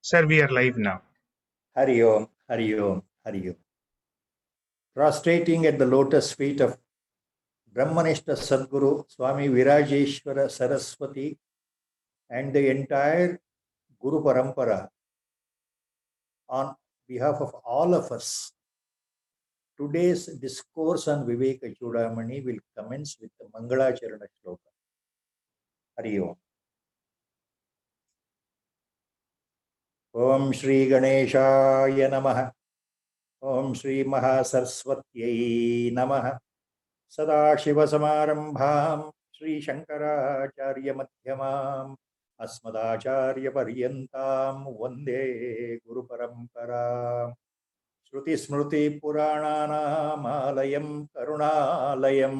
Sir, we are live now. Hari Om, Hari Om, Hari Om. Prostrating at the lotus feet of Brahmanishta Sadguru Swami Virajeshwara Saraswati and the entire Guru Parampara, on behalf of all of us, today's discourse on Viveka Chudamani will commence with the Mangalacharana Shloka. Hari Om. Om Shri Ganeshaya Namaha. Om Shri Mahasaraswatyai Namaha. सदाशिवसमारम्भां श्रीशङ्कराचार्यमध्यमाम् अस्मदाचार्यपर्यन्तां वन्दे गुरुपरम्पराम् श्रुतिस्मृतिपुराणानामालयं करुणालयं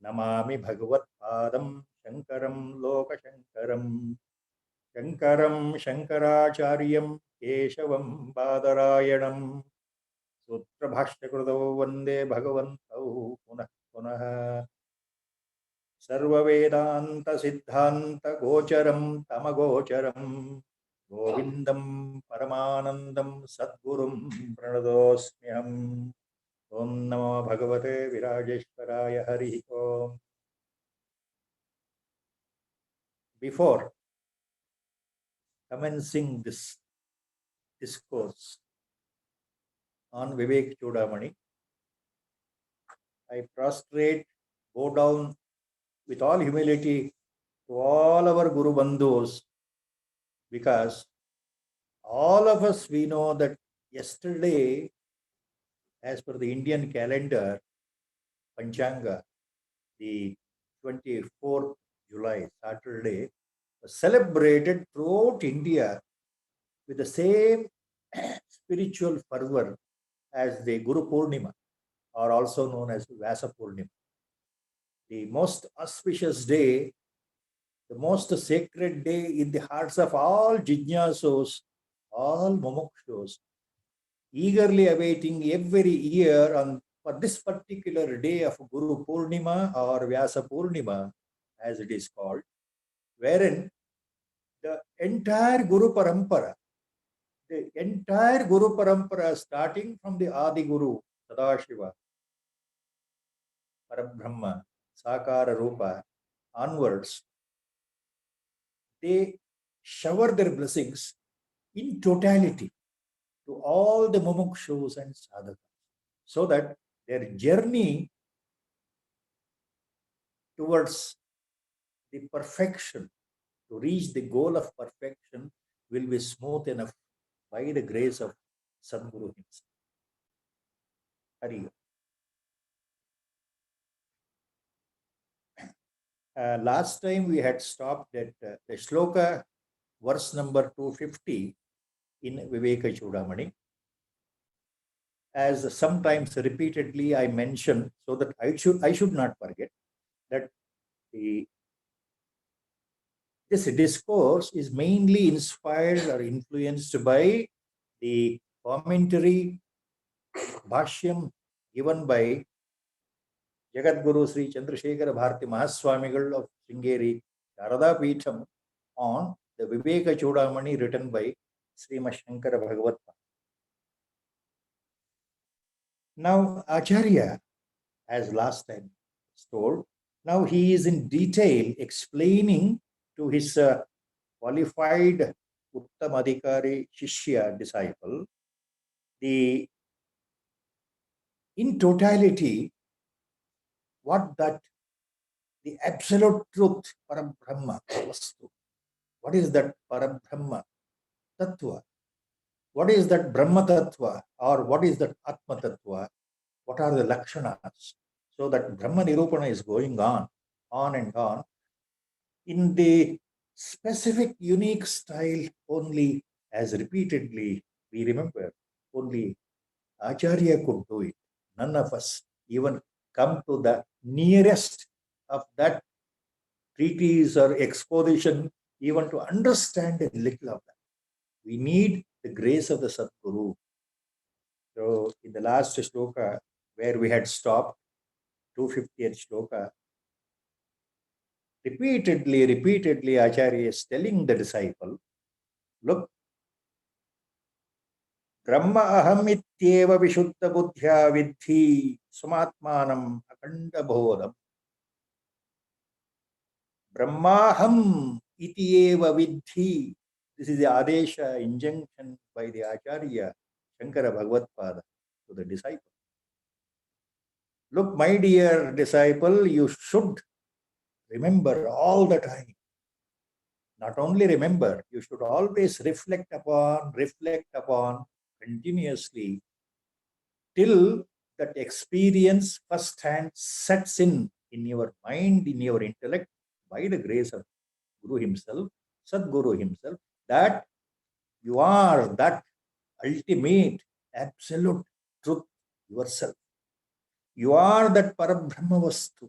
नमामि भगवत्पादं शङ्करं लोकशङ्करं शङ्करं शङ्कराचार्यं केशवं बादरायणं सूत्रभाष्यकृतौ वन्दे भगवन्तौ पुनः पुनः सर्ववेदान्तसिद्धान्तगोचरं तमगोचरं गोविन्दं परमानन्दं सद्गुरुं प्रणतोऽस्म्यहम् ॐ नमो भगवते विराजेश्वराय हरिः ओम्. Before commencing this discourse on Vivek Chudamani, I prostrate, bow down with all humility to all our Guru Bandhus, because all of us, we know that yesterday, as per the Indian calendar, Panchanga, the 24th July, Saturday, was celebrated throughout India with the same spiritual fervor as the Guru Purnima, or also known as Vyasa Purnima. The most auspicious day, the most sacred day in the hearts of all jijnasus, all mumukshus, eagerly awaiting every year for this particular day of Guru Purnima or Vyasa Purnima, as it is called, wherein the entire Guru Parampara, starting from the Adi Guru, Sadashiva, Parabrahma, Sakara Rupa, onwards, they shower their blessings in totality to all the mumukshus and sadhakas, so that their journey towards the perfection, to reach the goal of perfection, will be smooth enough by the grace of Sadguru himself. Hari. Last time we had stopped at the shloka, verse number 250 in Viveka Chudamani. As sometimes repeatedly I mention, so that I should not forget, that this discourse is mainly inspired or influenced by the commentary, bhashyam given by Jagadguru Sri Chandrasekhara Bharati Mahaswamigal of Sringeri Sharada Peetham on the Viveka Chudamani written by Srimad Shankara Bhagavatpa. Now Acharya, as last time told, now he is in detail explaining to his qualified Uttamadhikari Shishya disciple in totality what that the absolute truth, Parabrahma, Vastu. What is that Parabrahma Tattva? What is that Brahma Tattva, or what is that Atma Tattva? What are the Lakshanas? So that Brahma Nirupana is going on and on, in the specific, unique style only, as repeatedly we remember, only Acharya could do it. None of us even come to the nearest of that treatise or exposition, even to understand a little of that. We need the grace of the Sadguru. So in the last shloka, where we had stopped, 250th shloka, repeatedly Acharya is telling the disciple, look, ಬ್ರಹ್ಮ ಅಹಂ ಇತ್ಯೇವ ವಿಶುದ್ಧ ಬುದ್ಧಿಯ ವಿದ್ಧಿ ಸ್ವಮಾತ್ಮಾನಂ ಅಖಂಡಬೋಧಂ. ಬ್ರಹ್ಮಾಹಂ ಇತಿಯೇವ ವಿದ್ಧಿ. This is the Adesha injunction by the Acharya Shankara Bhagavad-pada to the disciple. Look, my dear disciple, you should remember all the time. Not only remember, you should always reflect upon continuously till that experience firsthand sets in your mind, in your intellect, by the grace of Guru himself, Sadguru himself, that you are that ultimate, absolute truth yourself. You are that Parabrahma Vastu.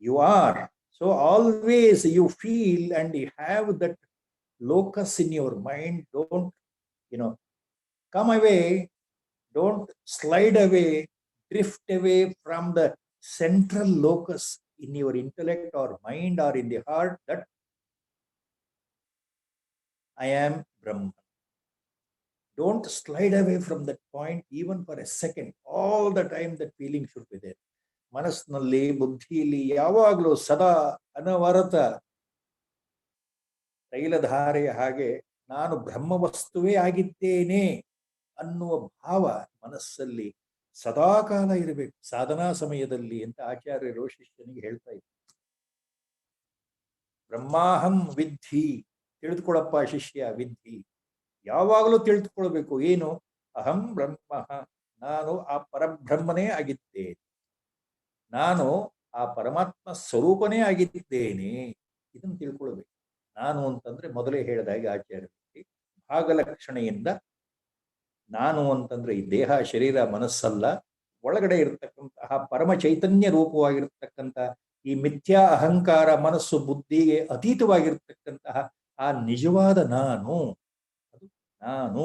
You are. So always you feel and you have that locus in your mind. Don't, come away. Don't slide away, drift away from the central locus in your intellect or mind or in the heart that I am Brahman. Don't slide away from that point even for a second. All the time that feeling should be there. ಮನಸ್ಸಿನಲ್ಲಿ, ಬುದ್ಧಿಯಲ್ಲಿ ಯಾವಾಗಲೂ ಸದಾ ಅನವರತ ತೈಲಧಾರೆಯ ಹಾಗೆ ನಾನು ಬ್ರಹ್ಮವಸ್ತುವೇ ಆಗಿದ್ದೇನೆ ಅನ್ನುವ ಭಾವ ಮನಸ್ಸಲ್ಲಿ ಸದಾಕಾಲ ಇರಬೇಕು ಸಾಧನಾ ಸಮಯದಲ್ಲಿ ಅಂತ ಆಚಾರ್ಯರು ಶಿಷ್ಯನಿಗೆ ಹೇಳ್ತಾ ಇದ್ದಾರೆ. ಬ್ರಹ್ಮಾಹಂ ವಿದ್ಧಿ, ತಿಳಿದುಕೊಳ್ಳಪ್ಪ ಶಿಷ್ಯ, ವಿದ್ಧಿ ಯಾವಾಗಲೂ ತಿಳಿದುಕೊಳ್ಬೇಕು. ಏನು? ಅಹಂ ಬ್ರಹ್ಮ, ನಾನು ಆ ಪರಬ್ರಹ್ಮನೇ ಆಗಿದ್ದೇನೆ, ನಾನು ಆ ಪರಮಾತ್ಮ ಸ್ವರೂಪನೇ ಆಗಿದ್ದೇನೆ. ಇದನ್ನು ತಿಳ್ಕೊಳ್ಬೇಕು. ನಾನು ಅಂತಂದ್ರೆ ಮೊದಲೇ ಹೇಳಿದಾಗೆ ಆಚಾರ್ಯರಿಗೆ ಭಾಗಲಕ್ಷಣೆಯಿಂದ ನಾನು ಅಂತಂದ್ರೆ ಈ ದೇಹ, ಶರೀರ, ಮನಸ್ಸಲ್ಲ, ಒಳಗಡೆ ಇರತಕ್ಕಂತಹ ಪರಮ ಚೈತನ್ಯ ರೂಪವಾಗಿರ್ತಕ್ಕಂಥ ಈ ಮಿಥ್ಯಾ ಅಹಂಕಾರ ಮನಸ್ಸು ಬುದ್ಧಿಗೆ ಅತೀತವಾಗಿರ್ತಕ್ಕಂತಹ ಆ ನಿಜವಾದ ನಾನು, ಅದು ನಾನು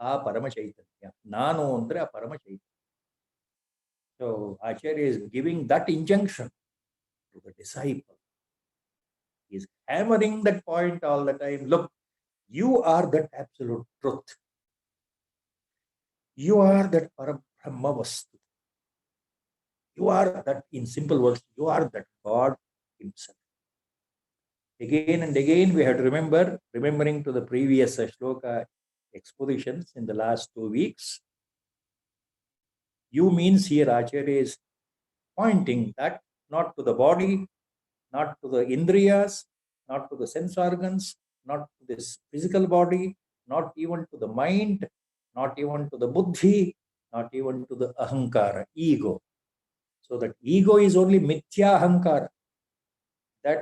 ಆ ಪರಮ ಚೈತನ್ಯ. ನಾನು ಅಂದ್ರೆ ಆ ಪರಮ ಚೈತನ್ಯ. So Acharya is giving that injunction to the disciple. He is hammering that point all the time. Look, you are that absolute truth. You are that Parabrahma Vastu. You are that, in simple words, you are that God himself. Again and again we have to remembering to the previous shloka expositions in the last 2 weeks. You means here Acharya is pointing that not to the body, not to the indriyas, not to the sense organs, not to this physical body, not even to the mind, not even to the buddhi, not even to the ahankara, ego. So that ego is only mithya ahankara. That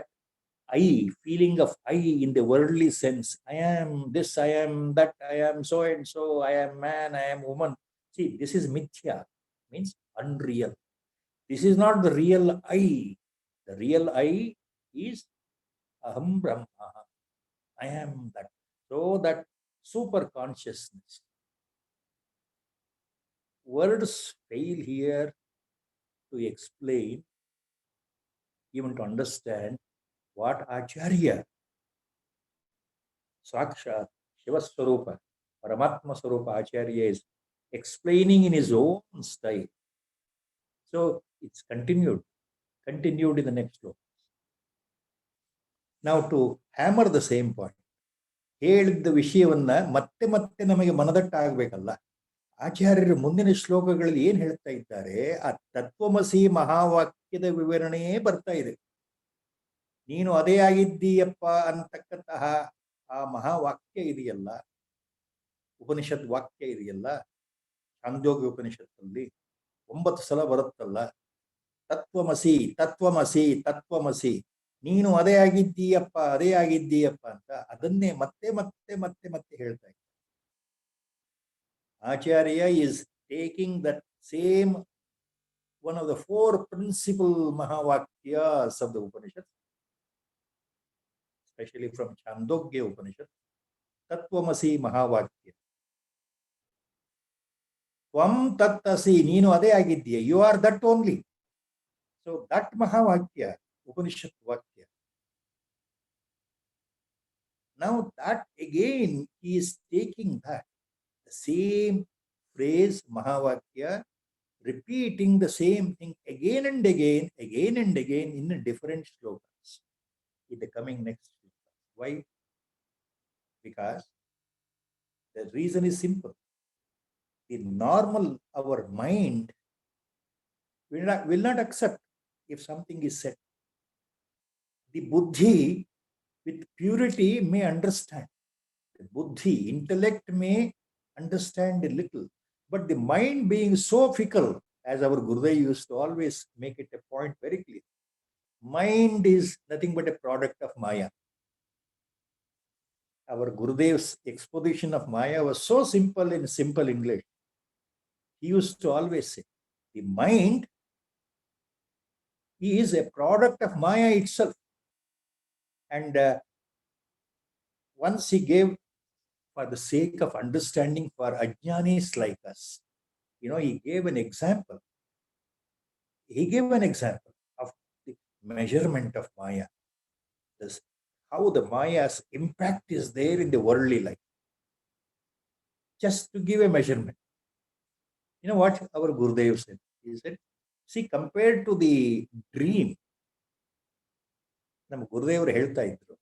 I, feeling of I in the worldly sense. I am this, I am that, I am so and so, I am man, I am woman. See, this is mithya, means unreal. This is not the real I. The real I is Aham Brahma. I am that. So that super consciousness. Words fail here to explain, even to understand what Acharya, Sakshat, Shivaswarupa, Paramatma Swarupa Acharya is explaining in his own style. So it's continued in the next sloka. Now to hammer the same point, ಹೇಳಿದ್ದ ವಿಷಯವನ್ನ ಮತ್ತೆ ಮತ್ತೆ ನಮಗೆ ಮನದಟ್ಟಾಗಬೇಕಲ್ಲ. ಆಚಾರ್ಯರು ಮುಂದಿನ ಶ್ಲೋಕಗಳಲ್ಲಿ ಏನ್ ಹೇಳ್ತಾ ಇದ್ದಾರೆ? ಆ ತತ್ವಮಸಿ ಮಹಾವಾಕ್ಯದ ವಿವರಣೆಯೇ ಬರ್ತಾ ಇದೆ. ನೀನು ಅದೇ ಆಗಿದ್ದೀಯಪ್ಪ ಅಂತಕ್ಕಂತಹ ಆ ಮಹಾವಾಕ್ಯ ಇದೆಯಲ್ಲ, ಉಪನಿಷತ್ ವಾಕ್ಯ ಇದೆಯಲ್ಲ, ಛಾಂದೋಗ್ಯ ಉಪನಿಷತ್ತಲ್ಲಿ 9 ಸಲ ಬರುತ್ತಲ್ಲ, ತತ್ವಮಸಿ ತತ್ವಮಸಿ ತತ್ವಮಸಿ, ನೀನು ಅದೇ ಆಗಿದ್ದೀಯಪ್ಪ ಅದೇ ಆಗಿದ್ದೀಯಪ್ಪ ಅಂತ ಅದನ್ನೇ ಮತ್ತೆ ಮತ್ತೆ ಮತ್ತೆ ಮತ್ತೆ ಹೇಳ್ತಾ ಇದ್ದಾರೆ. Acharya is taking that same one of the 4 principal Mahavakyas of the Upanishad, especially from Chandogya Upanishad, Tattvamasi Mahavakya. Tvam tattasi, neenu ade agiddiya, you are that only. So that Mahavakya, Upanishad Vakya, Now that again, he is taking that, the same phrase, Mahavakya, repeating the same thing again and again in a different slokas in the coming next slokas. Why? Because the reason is simple. The normal, our mind will not accept if something is said. The buddhi with purity may understand. The buddhi, intellect may understand a little. But the mind being so fickle, as our Gurudev used to always make it a point very clear, mind is nothing but a product of Maya. Our Gurudev's exposition of Maya was so simple in simple English. He used to always say, the mind is a product of Maya itself. And once he gave, for the sake of understanding for ajnanis like us, he gave an example. He gave an example of the measurement of Maya. This, how the Maya's impact is there in the worldly life. Just to give a measurement. You know what our Gurudev said? He said, see, compared to the dream, ನಮ್ಮ ಗುರುದೇವರು ಹೇಳ್ತಾ ಇದ್ರು,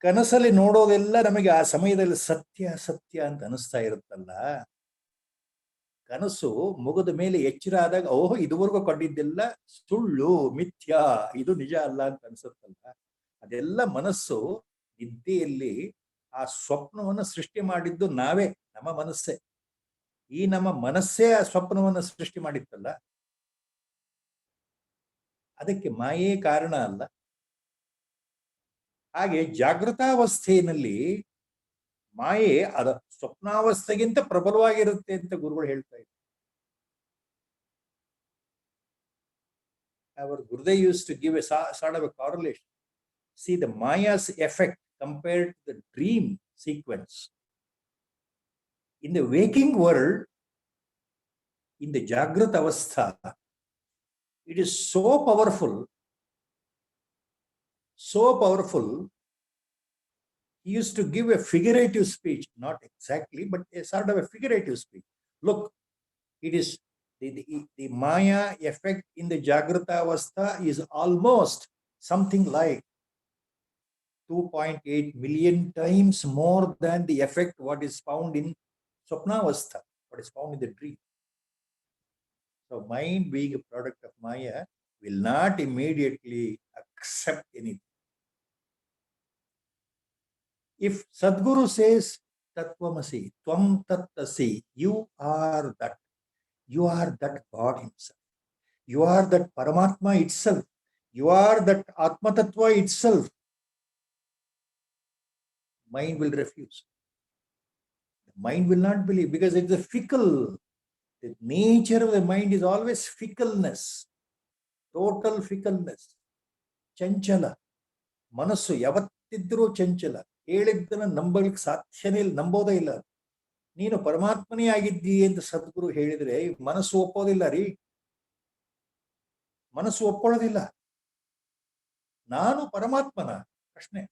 ಕನಸಲ್ಲಿ ನೋಡೋದೆಲ್ಲ ನಮಗೆ ಆ ಸಮಯದಲ್ಲಿ ಸತ್ಯ ಸತ್ಯ ಅಂತ ಅನಿಸ್ತಾ ಇರುತ್ತಲ್ಲ, ಕನಸು ಮುಗಿದ ಮೇಲೆ ಎಚ್ಚರ ಆದಾಗ ಓಹೋ ಇದುವರೆಗೂ ಕಂಡಿದ್ದೆಲ್ಲ ಸುಳ್ಳು ಮಿಥ್ಯಾ, ಇದು ನಿಜ ಅಲ್ಲ ಅಂತ ಅನ್ಸುತ್ತಲ್ಲ, ಅದೆಲ್ಲ ಮನಸ್ಸು ನಿದ್ದೆಯಲ್ಲಿ ಆ ಸ್ವಪ್ನವನ್ನು ಸೃಷ್ಟಿ ಮಾಡಿದ್ದು ನಾವೇ, ನಮ್ಮ ಮನಸ್ಸೇ. ಈ ನಮ್ಮ ಮನಸ್ಸೇ ಆ ಸ್ವಪ್ನವನ್ನು ಸೃಷ್ಟಿ ಮಾಡಿತ್ತಲ್ಲ, ಅದಕ್ಕೆ ಮಾಯೇ ಕಾರಣ ಅಲ್ಲ. ಹಾಗೆ ಜಾಗೃತಾವಸ್ಥೆಯಲ್ಲಿ ಮಾಯೆ ಅದ ಸ್ವಪ್ನಾವಸ್ಥೆಗಿಂತ ಪ್ರಬಲವಾಗಿರುತ್ತೆ ಅಂತ ಗುರುಗಳು ಹೇಳ್ತಾ ಇದ್ದಾರೆ. Our Gurudev used to give a sort of a correlation. See the Maya's effect compared to the dream sequence. In the waking world, in the Jagrata Avastha, it is so powerful, he used to give a figurative speech, not exactly, but a sort of a figurative speech. Look, it is the Maya effect in the Jagrata Avastha is almost something like 2.8 million times more than the effect what is found in Swapnavastha, what is found in the dream. So mind being a product of Maya will not immediately accept anything. If Sadguru says, Tattvamasi, Tvam Tattasi, you are that God himself. You are that Paramatma itself. You are that Atma Tattva itself. Mind will refuse. The mind will not believe because it's a fickle. The nature of the mind is always fickleness, total fickleness. Chanchala. Manasu yavattiddru chanchala. ಹೇಳಿದ್ದನ್ನ ನಂಬಲಿಕ್ಕೆ ಸಾಧ್ಯನೇ ಇಲ್ಲ, ನಂಬೋದೇ ಇಲ್ಲ. ನೀನು ಪರಮಾತ್ಮನೇ ಆಗಿದ್ದೀ ಅಂತ ಸದ್ಗುರು ಹೇಳಿದ್ರೆ ಮನಸ್ಸು ಒಪ್ಪೋದಿಲ್ಲ ರೀ, ಮನಸ್ಸು ಒಪ್ಕೊಳ್ಳೋದಿಲ್ಲ. ನಾನು ಪರಮಾತ್ಮನ ಪ್ರಶ್ನೆ,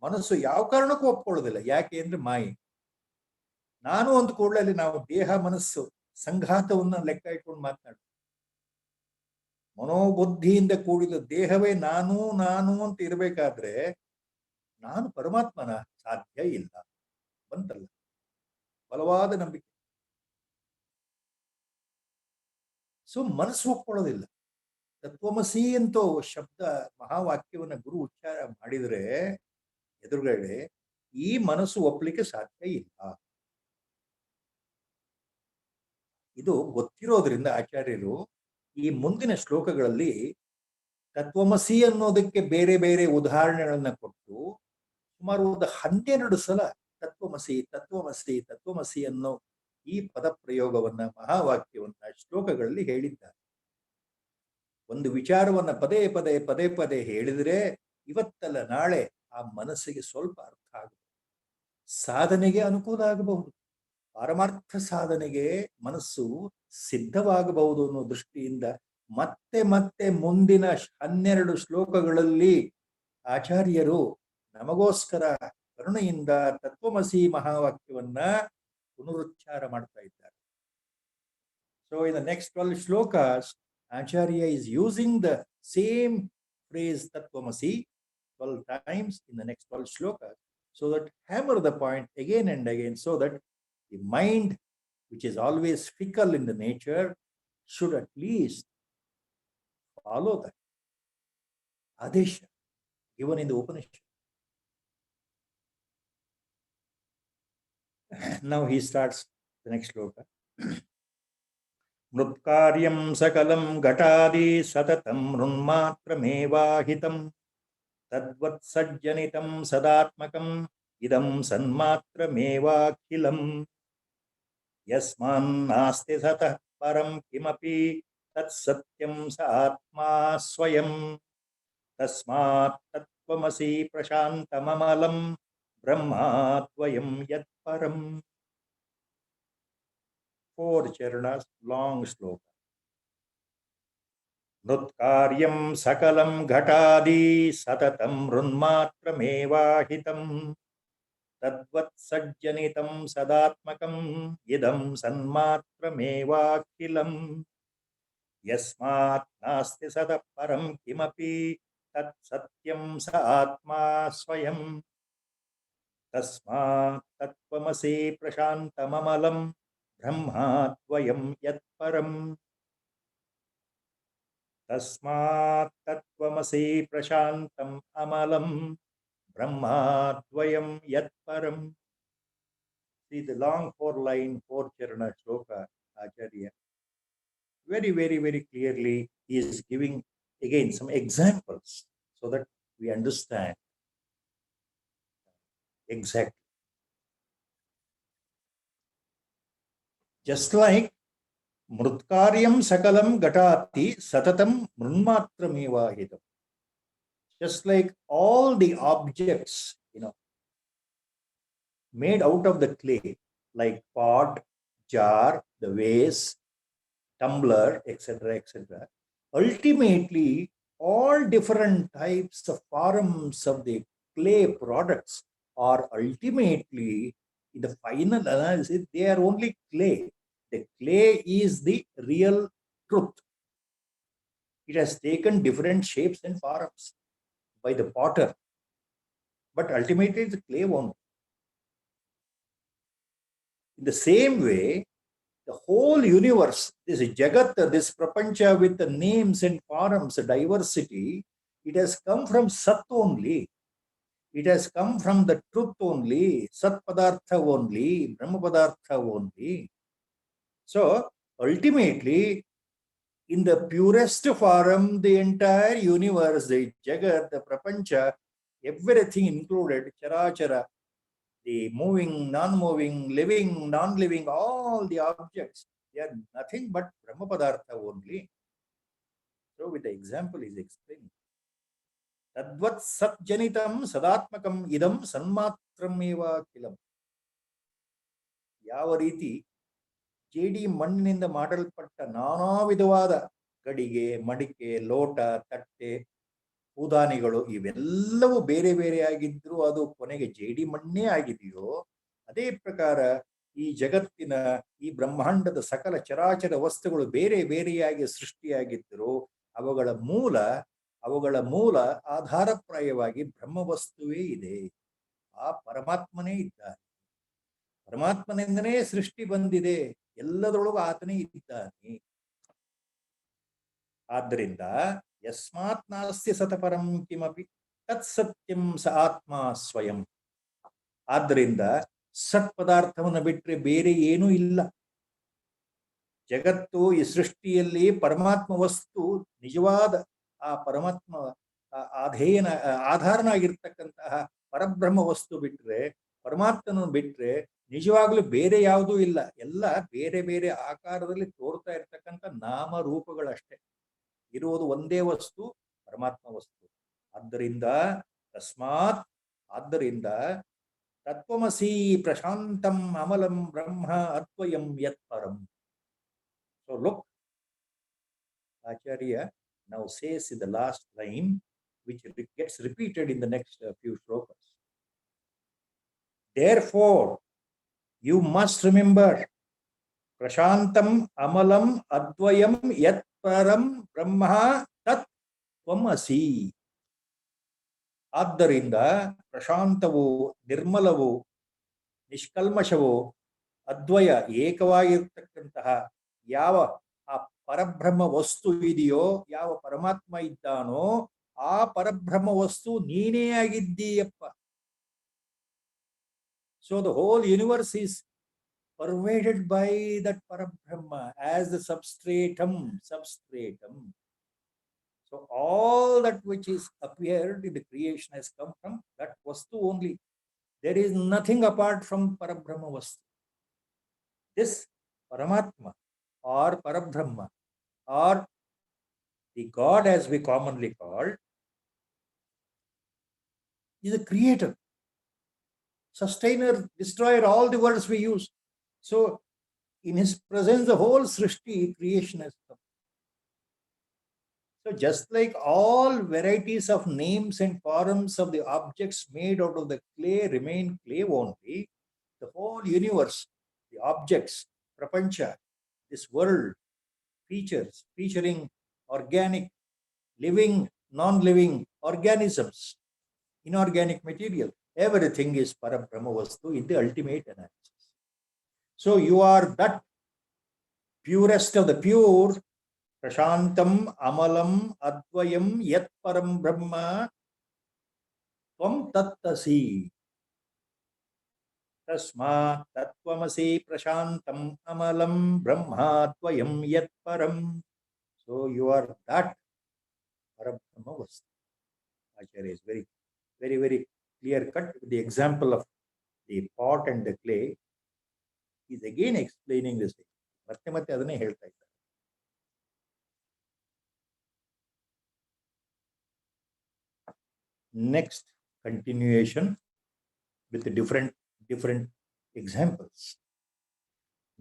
ಮನಸ್ಸು ಯಾವ ಕಾರಣಕ್ಕೂ ಒಪ್ಕೊಳ್ಳೋದಿಲ್ಲ. ಯಾಕೆ ಅಂದ್ರೆ ಮಾಯೆ. ನಾನು ಅಂತ ಕೂಡಲೇ ನಾವು ದೇಹ ಮನಸ್ಸು ಸಂಘಾತವನ್ನ ಲೆಕ್ಕ ಇಟ್ಕೊಂಡು ಮಾತನಾಡ್ತೀವಿ. ಮನೋಬುದ್ಧಿಯಿಂದ ಕೂಡಿದ ದೇಹವೇ ನಾನು ನಾನು ಅಂತ ಇರಬೇಕಾದ್ರೆ ನಾನು ಪರಮಾತ್ಮನ ಸಾಧ್ಯ ಇಲ್ಲ ಬಂತಲ್ಲ, ಬಲವಾದ ನಂಬಿಕೆ. ಸೊ ಮನಸ್ಸು ಒಪ್ಕೊಳ್ಳೋದಿಲ್ಲ. ತತ್ವಮಸಿ ಅಂತೋ ಶಬ್ದ ಮಹಾವಾಕ್ಯವನ್ನ ಗುರು ಉಚ್ಚಾರ ಮಾಡಿದರೆ ಎದುರುಗಡೆ ಈ ಮನಸ್ಸು ಒಪ್ಪಲಿಕ್ಕೆ ಸಾಧ್ಯ ಇಲ್ಲ. ಇದು ಗೊತ್ತಿರೋದ್ರಿಂದ ಆಚಾರ್ಯರು ಈ ಮುಂದಿನ ಶ್ಲೋಕಗಳಲ್ಲಿ ತತ್ವಮಸಿ ಅನ್ನೋದಕ್ಕೆ ಬೇರೆ ಬೇರೆ ಉದಾಹರಣೆಗಳನ್ನ ಕೊಟ್ಟು ಸುಮಾರು 12 ಸಲ ತತ್ವಮಸಿ ತತ್ವಮಸಿ ತತ್ವಮಸಿ ಅನ್ನೋ ಈ ಪದ ಪ್ರಯೋಗವನ್ನ ಮಹಾವಾಕ್ಯವನ್ನ ಶ್ಲೋಕಗಳಲ್ಲಿ ಹೇಳಿದ್ದಾರೆ. ಒಂದು ವಿಚಾರವನ್ನ ಪದೇ ಪದೇ ಪದೇ ಪದೇ ಹೇಳಿದ್ರೆ ಇವತ್ತಲ್ಲ ನಾಳೆ ಆ ಮನಸ್ಸಿಗೆ ಸ್ವಲ್ಪ ಅರ್ಥ ಆಗಬಹುದು, ಸಾಧನೆಗೆ ಅನುಕೂಲ ಆಗಬಹುದು, ಪಾರಮಾರ್ಥ ಸಾಧನೆಗೆ ಮನಸ್ಸು ಸಿದ್ಧವಾಗಬಹುದು ಅನ್ನೋ ದೃಷ್ಟಿಯಿಂದ ಮತ್ತೆ ಮತ್ತೆ ಮುಂದಿನ 12 ಶ್ಲೋಕಗಳಲ್ಲಿ ಆಚಾರ್ಯರು ನಮಗೋಸ್ಕರ ಕರುಣೆಯಿಂದ ತತ್ವಮಸಿ ಮಹಾವಾಕ್ಯವನ್ನ ಪುನರುಚ್ಚಾರ ಮಾಡ್ತಾ ಇದ್ದಾರೆ. So in the next 12 shlokas, Acharya is using the same phrase Tatvamasi 12 times in the next 12 shlokas, so that hammer the point again and again, so that the mind, which is always fickle in the nature, should at least follow that adesha given in the Upanishad. Now he starts the next shloka. मृत्कार्यं सकलं घटादि सततं मृन्मात्रमेवाहितं तद्वत्सज्जनितं सदात्मकम् इदं सन्मात्रमेवाखिलम् यस्मान्नास्ति सतः परं किमपि तत्सत्यं स आत्मा स्वयं तस्मात् तत्त्वमसि प्रशान्तममलं ब्रह्माद्वयं यत्परम्. 4 charanas, long sloka. Nutkaryam sakalam ghatadi satatam runmatramevahitam tadvat sajjanitam sadatmakam idam sanmatramevakilam yasmat nasti sataparam kimapi tat satyam sa atma swayam tasmat tattvamasi prashantamamalam ब्रह्माद्वयं यत्परम्. तस्मात् तत्त्वमसि प्रशान्तम् अमलं ब्रह्माद्वयं यत्परम्. See the long 4-line 4-charana shloka, Acharya very, very, very clearly he is giving again some examples so that we understand exactly. Just like Mrutkaryam sakalam gatati satatam mrunmatramevahitam. Just like all the objects, made out of the clay, like pot, jar, the vase, tumbler, etc., etc. Ultimately, all different types of forms of the clay products are ultimately, in the final analysis, they are only clay. The clay is the real truth. It has taken different shapes and forms by the potter, but ultimately it's clay only. In the same way, the whole universe, this Jagat, this Prapancha with the names and forms, diversity, it has come from Sat only. It has come from the truth only, Sat Padartha only, Brahma Padartha only. So, ultimately, in the purest form, the entire universe, the Jagat, the Prapancha, everything included, Charachara, the moving, non-moving, living, non-living, all the objects, they are nothing but Brahma Padartha only. So, with the example is explained. Tadvat satjanitam sadatmakam idam sanmatrameva kilam. ಯಾವ ರೀತಿ ಜೇಡಿ ಮಣ್ಣಿನಿಂದ ಮಾಡಲ್ಪಟ್ಟ ನಾನಾ ವಿಧವಾದ ಗಡಿಗೆ, ಮಡಿಕೆ, ಲೋಟ, ತಟ್ಟೆ, ಹೂದಾನಿಗಳು ಇವೆಲ್ಲವೂ ಬೇರೆ ಬೇರೆ ಆಗಿದ್ರು ಅದು ಕೊನೆಗೆ ಜೇಡಿ ಮಣ್ಣೇ ಆಗಿದೆಯೋ, ಅದೇ ಪ್ರಕಾರ ಈ ಜಗತ್ತಿನ ಈ ಬ್ರಹ್ಮಾಂಡದ ಸಕಲ ಚರಾಚರ ವಸ್ತುಗಳು ಬೇರೆ ಬೇರೆಯಾಗಿ ಸೃಷ್ಟಿಯಾಗಿದ್ದರು ಅವುಗಳ ಮೂಲ ಆಧಾರಪ್ರಾಯವಾಗಿ ಬ್ರಹ್ಮವಸ್ತುವೇ ಇದೆ. ಆ ಪರಮಾತ್ಮನೇ ಇದ್ದಾನೆ. ಪರಮಾತ್ಮನಿಂದನೇ ಸೃಷ್ಟಿ ಬಂದಿದೆ. ಎಲ್ಲದರೊಳಗೂ ಆತನೇ ಇದ್ದಾನೆ. ಆದ್ದರಿಂದ ಯಸ್ಮಾತ್ ನಾಸ್ತಿ ಸತಪರಂ ಕಿಮಪಿ ತತ್ಸತ್ಯಂ ಸ ಆತ್ಮ ಸ್ವಯಂ. ಆದ್ದರಿಂದ ಸತ್ ಪದಾರ್ಥವನ್ನು ಬಿಟ್ಟರೆ ಬೇರೆ ಏನೂ ಇಲ್ಲ. ಜಗತ್ತು ಈ ಸೃಷ್ಟಿಯಲ್ಲಿ ಪರಮಾತ್ಮ ವಸ್ತು ನಿಜವಾದ ಆ ಪರಮಾತ್ಮ ಆಧಾರನಾಗಿರ್ತಕ್ಕಂತಹ ಪರಬ್ರಹ್ಮ ವಸ್ತು ಬಿಟ್ರೆ, ಪರಮಾತ್ಮನ ಬಿಟ್ರೆ ನಿಜವಾಗ್ಲೂ ಬೇರೆ ಯಾವುದೂ ಇಲ್ಲ. ಎಲ್ಲ ಬೇರೆ ಬೇರೆ ಆಕಾರದಲ್ಲಿ ತೋರ್ತಾ ಇರ್ತಕ್ಕಂಥ ನಾಮರೂಪಗಳಷ್ಟೇ. ಇರುವುದು ಒಂದೇ ವಸ್ತು, ಪರಮಾತ್ಮ ವಸ್ತು. ಆದ್ದರಿಂದ ತತ್ವಮಸಿ ಪ್ರಶಾಂತಂ ಅಮಲಂ ಬ್ರಹ್ಮ ಅದ್ವಯಂ ಯತ್ಪರಂ. So look, Acharya now says in the last line, which gets repeated in the next few shlokas. Therefore, you must remember Prashantam Amalam Advayam Yat Param Brahma Tat Tvamasi. ಆದ್ದರಿಂದ ಪ್ರಶಾಂತವು, ನಿರ್ಮಲವು, ನಿಷ್ಕಲ್ಮಶವು, ಅದ್ವಯ ಏಕವಾಗಿರ್ತಕ್ಕಂತಹ ಯಾವ ಆ ಪರಬ್ರಹ್ಮ ವಸ್ತು ಇದೆಯೋ, ಯಾವ ಪರಮಾತ್ಮ ಇದ್ದಾನೋ ಆ ಪರಬ್ರಹ್ಮ ವಸ್ತು ನೀನೇ ಆಗಿದ್ದೀಯಪ್ಪ. So the whole universe is pervaded by that Parabrahma as the substratum. So all that which is appeared in the creation has come from that Vastu only. There is nothing apart from Parabrahma Vastu. This Paramatma or Parabrahma or the God as we commonly call is a creator, sustainer, destroyer, all the words we use. So in his presence the whole Srishti, creation has come. So just like all varieties of names and forms of the objects made out of the clay remain clay only, the whole universe, the objects, prapancha, this world, features, featuring organic, living, non-living organisms, inorganic material, everything is Parabrahma Vastu in the ultimate analysis. So you are that purest of the pure, Prashantam Amalam Advayam Yat Param Brahma Tvam Tattasi. Tasmat Tattvamasi Prashantam Amalam Brahma Dvayam Yat Param. So you are that Parabrahma Vastu. Acharya is very, very, very clear cut with the example of the pot and the clay. He is again explaining this thing. ಮತ್ತೆ ಮತ್ತೆ ಅದನ್ನೇ ಹೇಳ್ತಾ ಇದ್ದಾರೆ. Next continuation with different examples.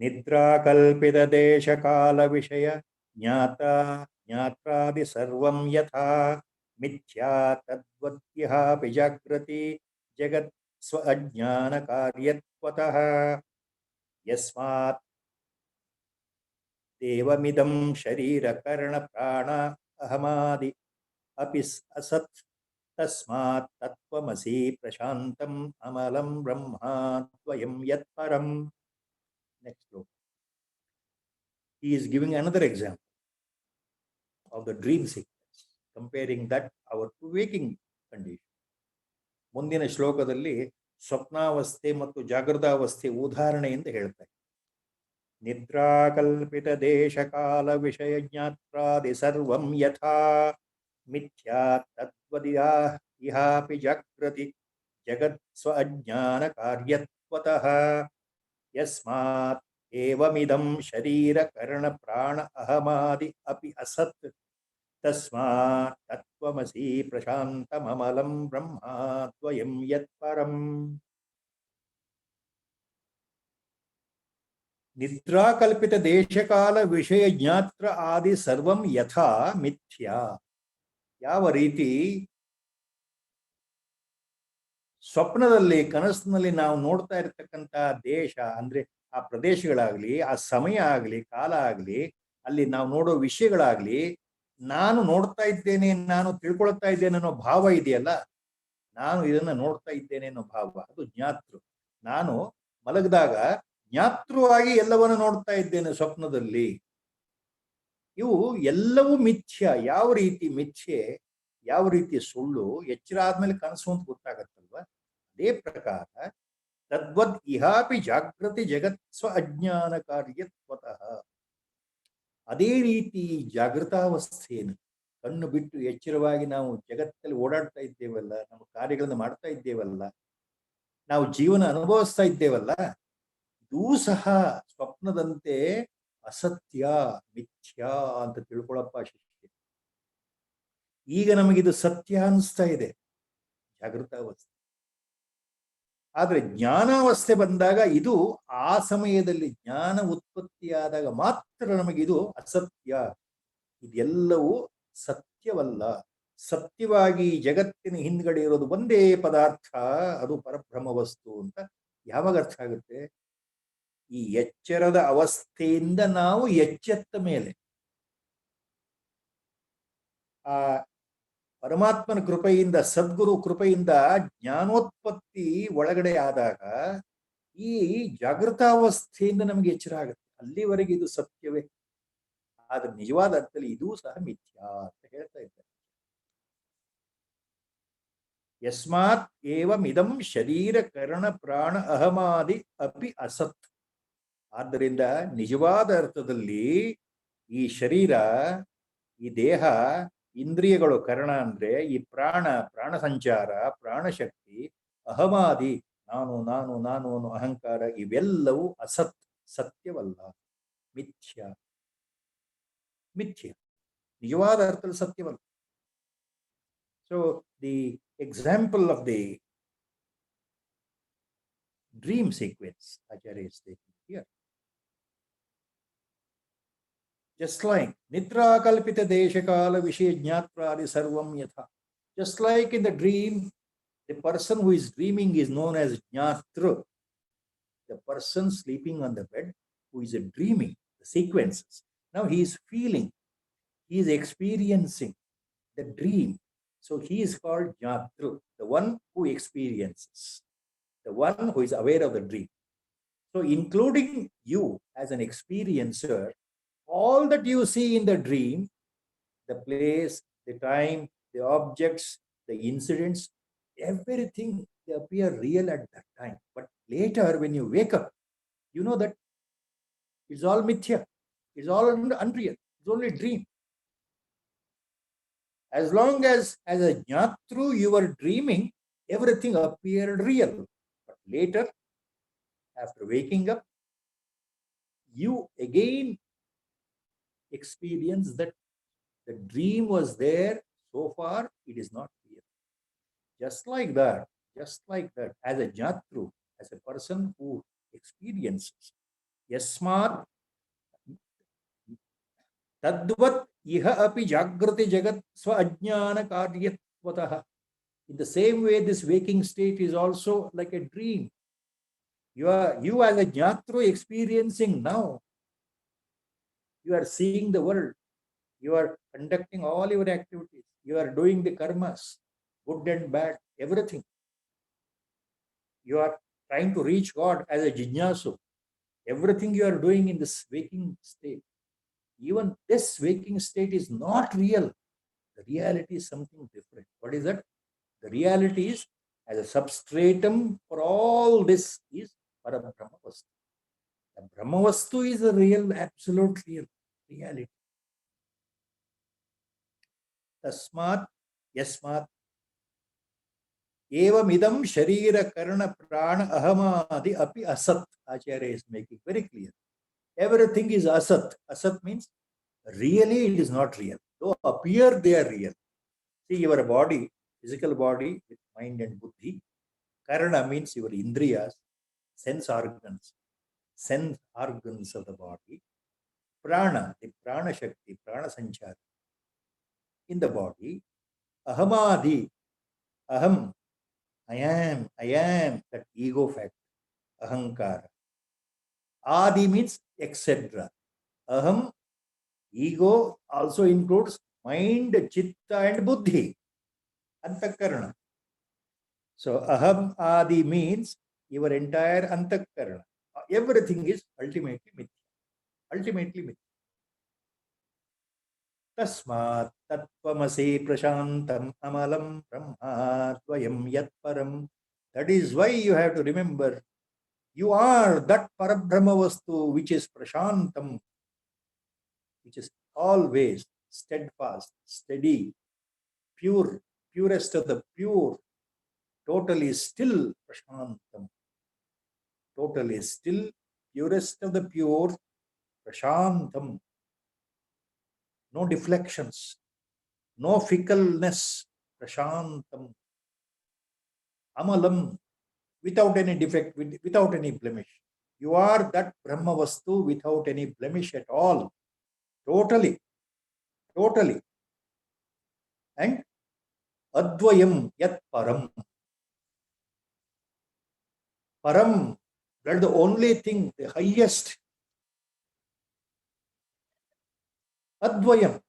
Nidra kalpita desha kala vishaya jnata jnatradi sarvam yatha mithya tadvatyaha pijagrati jagat swa ajnana karyatvatah yasmat devamidam sharira karana prana ahamadi apis asat tasmat tattvamasi prashantam amalam brahma dvayam yat param. Next sloka. He is giving another example of the dream sequence, comparing that our waking condition. ಮುಂದಿನ ಶ್ಲೋಕದಲ್ಲಿ ಸ್ವಪ್ನಾವಸ್ಥೆ ಮತ್ತು ಜಾಗೃತಾವಸ್ಥೆ ಉದಾಹರಣೆಯಿಂದ ಹೇಳ್ತಾರೆ. ನಿದ್ರಾಕಲ್ಪಿತ ದೇಶಕಾಲ ವಿಷಯ ಜ್ಞಾತ್ರಾದಿ ಸರ್ವಂ ಯಥಾ ಮಿಥ್ಯಾ ತದ್ವದಿಯಾ ಇಹಾಪಿ ಜಾಗೃತಿ ಜಗತ್ ಸ್ವ ಅಜ್ಞಾನ ಕಾರ್ಯತ್ವತಃ ಯಸ್ಮಾತ್ ಏವಮಿದಂ ಶರೀರ ಕರ್ಣ ಪ್ರಾಣ ಅಹಮಾದಿ ಅಪಿ ಅಸತ್ ತಸ್ಮಾತ್ ತತ್ವಮಸಿ ಪ್ರಶಾಂತಮಮಲಂ ಬ್ರಹ್ಮ ದ್ವಯಂ ಯತ್ಪರಂ. ನಿದ್ರಾಕಲ್ಪಿತ ದೇಶಕಾಲ ವಿಷಯ ಜ್ಞಾತ್ರ ಆದಿ ಸರ್ವಂ ಯಥಾ ಮಿಥ್ಯಾ. ಯಾವ ರೀತಿ ಸ್ವಪ್ನದಲ್ಲಿ, ಕನಸಿನಲ್ಲಿ ನಾವು ನೋಡ್ತಾ ಇರತಕ್ಕಂಥ ದೇಶ ಅಂದ್ರೆ ಆ ಪ್ರದೇಶಗಳಾಗ್ಲಿ, ಆ ಸಮಯ ಆಗ್ಲಿ, ಕಾಲ ಆಗ್ಲಿ, ಅಲ್ಲಿ ನಾವು ನೋಡೋ ವಿಷಯಗಳಾಗ್ಲಿ, ನಾನು ನೋಡ್ತಾ ಇದ್ದೇನೆ, ನಾನು ತಿಳ್ಕೊಳ್ತಾ ಇದ್ದೇನೆ ಅನ್ನೋ ಭಾವ ಇದೆಯಲ್ಲ, ನಾನು ಇದನ್ನ ನೋಡ್ತಾ ಇದ್ದೇನೆ ಅನ್ನೋ ಭಾವ, ಅದು ಜ್ಞಾತೃ. ನಾನು ಮಲಗಿದಾಗ ಜ್ಞಾತೃವಾಗಿ ಎಲ್ಲವನ್ನು ನೋಡ್ತಾ ಇದ್ದೇನೆ ಸ್ವಪ್ನದಲ್ಲಿ. ಇವು ಎಲ್ಲವೂ ಮಿಥ್ಯ. ಯಾವ ರೀತಿ ಮಿಥ್ಯೆ, ಯಾವ ರೀತಿ ಸುಳ್ಳು, ಎಚ್ಚರ ಆದ್ಮೇಲೆ ಕನಸು ಅಂತ ಗೊತ್ತಾಗತ್ತಲ್ವ, ಅದೇ ಪ್ರಕಾರ ತದ್ವದ್ ಇಹಾಪಿ ಜಾಗೃತಿ ಜಗತ್ ಸ್ವ ಅಜ್ಞಾನ ಕಾರ್ಯತ್ವತಃ. ಅದೇ ರೀತಿ ಜಾಗೃತಾವಸ್ಥೆಯನ್ನು ಕಣ್ಣು ಬಿಟ್ಟು ಎಚ್ಚರವಾಗಿ ನಾವು ಜಗತ್ತಲ್ಲಿ ಓಡಾಡ್ತಾ ಇದ್ದೇವಲ್ಲ, ನಮ್ಮ ಕಾರ್ಯಗಳನ್ನು ಮಾಡ್ತಾ ಇದ್ದೇವಲ್ಲ, ನಾವು ಜೀವನ ಅನುಭವಿಸ್ತಾ ಇದ್ದೇವಲ್ಲ, ಇದೂ ಸಹ ಸ್ವಪ್ನದಂತೆ ಅಸತ್ಯ, ಮಿಥ್ಯಾ ಅಂತ ತಿಳ್ಕೊಳಪ್ಪ ಶಿಷ್ಯ. ಈಗ ನಮಗಿದು ಸತ್ಯ ಅನಿಸ್ತಾ ಇದೆ, ಜಾಗೃತಾವಸ್ಥೆ. ಆದ್ರೆ ಜ್ಞಾನಾವಸ್ಥೆ ಬಂದಾಗ ಇದು ಆ ಸಮಯದಲ್ಲಿ ಜ್ಞಾನ ಉತ್ಪತ್ತಿಯಾದಾಗ ಮಾತ್ರ ನಮಗಿದು ಅಸತ್ಯ, ಇದೆಲ್ಲವೂ ಸತ್ಯವಲ್ಲ. ಸತ್ಯವಾಗಿ ಜಗತ್ತಿನ ಹಿಂದ್ಗಡೆ ಇರೋದು ಒಂದೇ ಪದಾರ್ಥ, ಅದು ಪರಬ್ರಹ್ಮ ವಸ್ತು ಅಂತ ಯಾವಾಗ ಅರ್ಥ ಆಗುತ್ತೆ? ಈ ಎಚ್ಚರದ ಅವಸ್ಥೆಯಿಂದ ನಾವು ಎಚ್ಚೆತ್ತ ಮೇಲೆ ಆ ಪರಮಾತ್ಮನ ಕೃಪೆಯಿಂದ, ಸದ್ಗುರು ಕೃಪೆಯಿಂದ ಜ್ಞಾನೋತ್ಪತ್ತಿ ಒಳಗಡೆ ಆದಾಗ ಈ ಜಾಗೃತಾವಸ್ಥೆಯಿಂದ ನಮಗೆ ಎಚ್ಚರ ಆಗುತ್ತೆ. ಅಲ್ಲಿವರೆಗೆ ಇದು ಸತ್ಯವೇ, ಆದ್ರೆ ನಿಜವಾದ ಅರ್ಥದಲ್ಲಿ ಇದೂ ಸಹ ಮಿಥ್ಯಾ ಅಂತ ಹೇಳ್ತಾ ಇದ್ದಾರೆ. ಯಸ್ಮಾತ್ ಏವಂ ಇದಂ ಶರೀರ ಕರಣ ಪ್ರಾಣ ಅಹಮಾದಿ ಅಪಿ ಅಸತ್. ಆದ್ದರಿಂದ ನಿಜವಾದ ಅರ್ಥದಲ್ಲಿ ಈ ಶರೀರ, ಈ ದೇಹ, ಇಂದ್ರಿಯಗಳು, ಕರ್ಣ ಅಂದ್ರೆ ಈ ಪ್ರಾಣ, ಪ್ರಾಣ ಸಂಚಾರ, ಪ್ರಾಣಶಕ್ತಿ, ಅಹಮಾದಿ ನಾನು ನಾನು ನಾನು ಅನ್ನೋ ಅಹಂಕಾರ, ಇವೆಲ್ಲವೂ ಅಸತ್, ಸತ್ಯವಲ್ಲ, ಮಿಥ್ಯ. ಮಿಥ್ಯ, ನಿಜವಾದ ಅರ್ಥದಲ್ಲಿ ಸತ್ಯವಲ್ಲ. So the example of the dream sequence Acharya is taking here. Just like Nidra Kalpita Deshakala Vishay Jnatradi Sarvam Yatha. Just like in the dream, the person who is dreaming is known as Jnatra. The person sleeping on the bed who is dreaming the sequences. Now he is feeling, he is experiencing the dream. So he is called Jnatra, the one who experiences, the one who is aware of the dream. So including you as an experiencer, all that you see in the dream, the place, the time, the objects, the incidents, everything, they appear real at that time. But later when you wake up, you know that it's all mithya, it's all unreal, it's only dream. As long as a jnatru you were dreaming, everything appeared real. But later, after waking up, you again experience that the dream was there, so far it is not real. Just like that, as a jnatru, as a person who experiences, yasmat tadvat iha api jagrati jagat swa ajnana karyatvatah. In the same way, this waking state is also like a dream. You as a jnatru experiencing now. You are seeing the world. You are conducting all your activities. You are doing the karmas, good and bad, everything. You are trying to reach God as a jijnasu. Everything you are doing in this waking state. Even this waking state is not real. The reality is something different. What is that? The reality is, as a substratum for all this, is Parabrahmavastu. The Brahmavastu is a real, absolute real reality. Tasmat yasmat evam idam sharira karna prana ahamadi api asat. Acharya is making very clear. Everything is asat. Asat means really it is not real. Though appear they are real. See, your body, physical body with mind and buddhi. Karana means your indriyas, sense organs of the body. Prana, the prana shakti, prana sanchara in the body. Ahamadi, aham, I am, that ego factor, ahankara. Adi means etc. Aham, ego also includes mind, chitta and buddhi, antakarana. So aham adi means your entire antakarana. Everything is ultimately mithya. Tasmat tattvamasi prashantam amalam brahma tvayam yat param. That is why you have to remember, you are that Parabrahmavastu which is prashantam, which is always steadfast, steady, pure, purest of the pure, totally still, prashantam. Totally still, purest of the pure, prashantam. No deflections, no fickleness, prashantam. Amalam, without any defect, without any blemish. You are that Brahmavastu without any blemish at all. Totally. And advayam yat param. Param, That is the only thing, the highest. Advayam.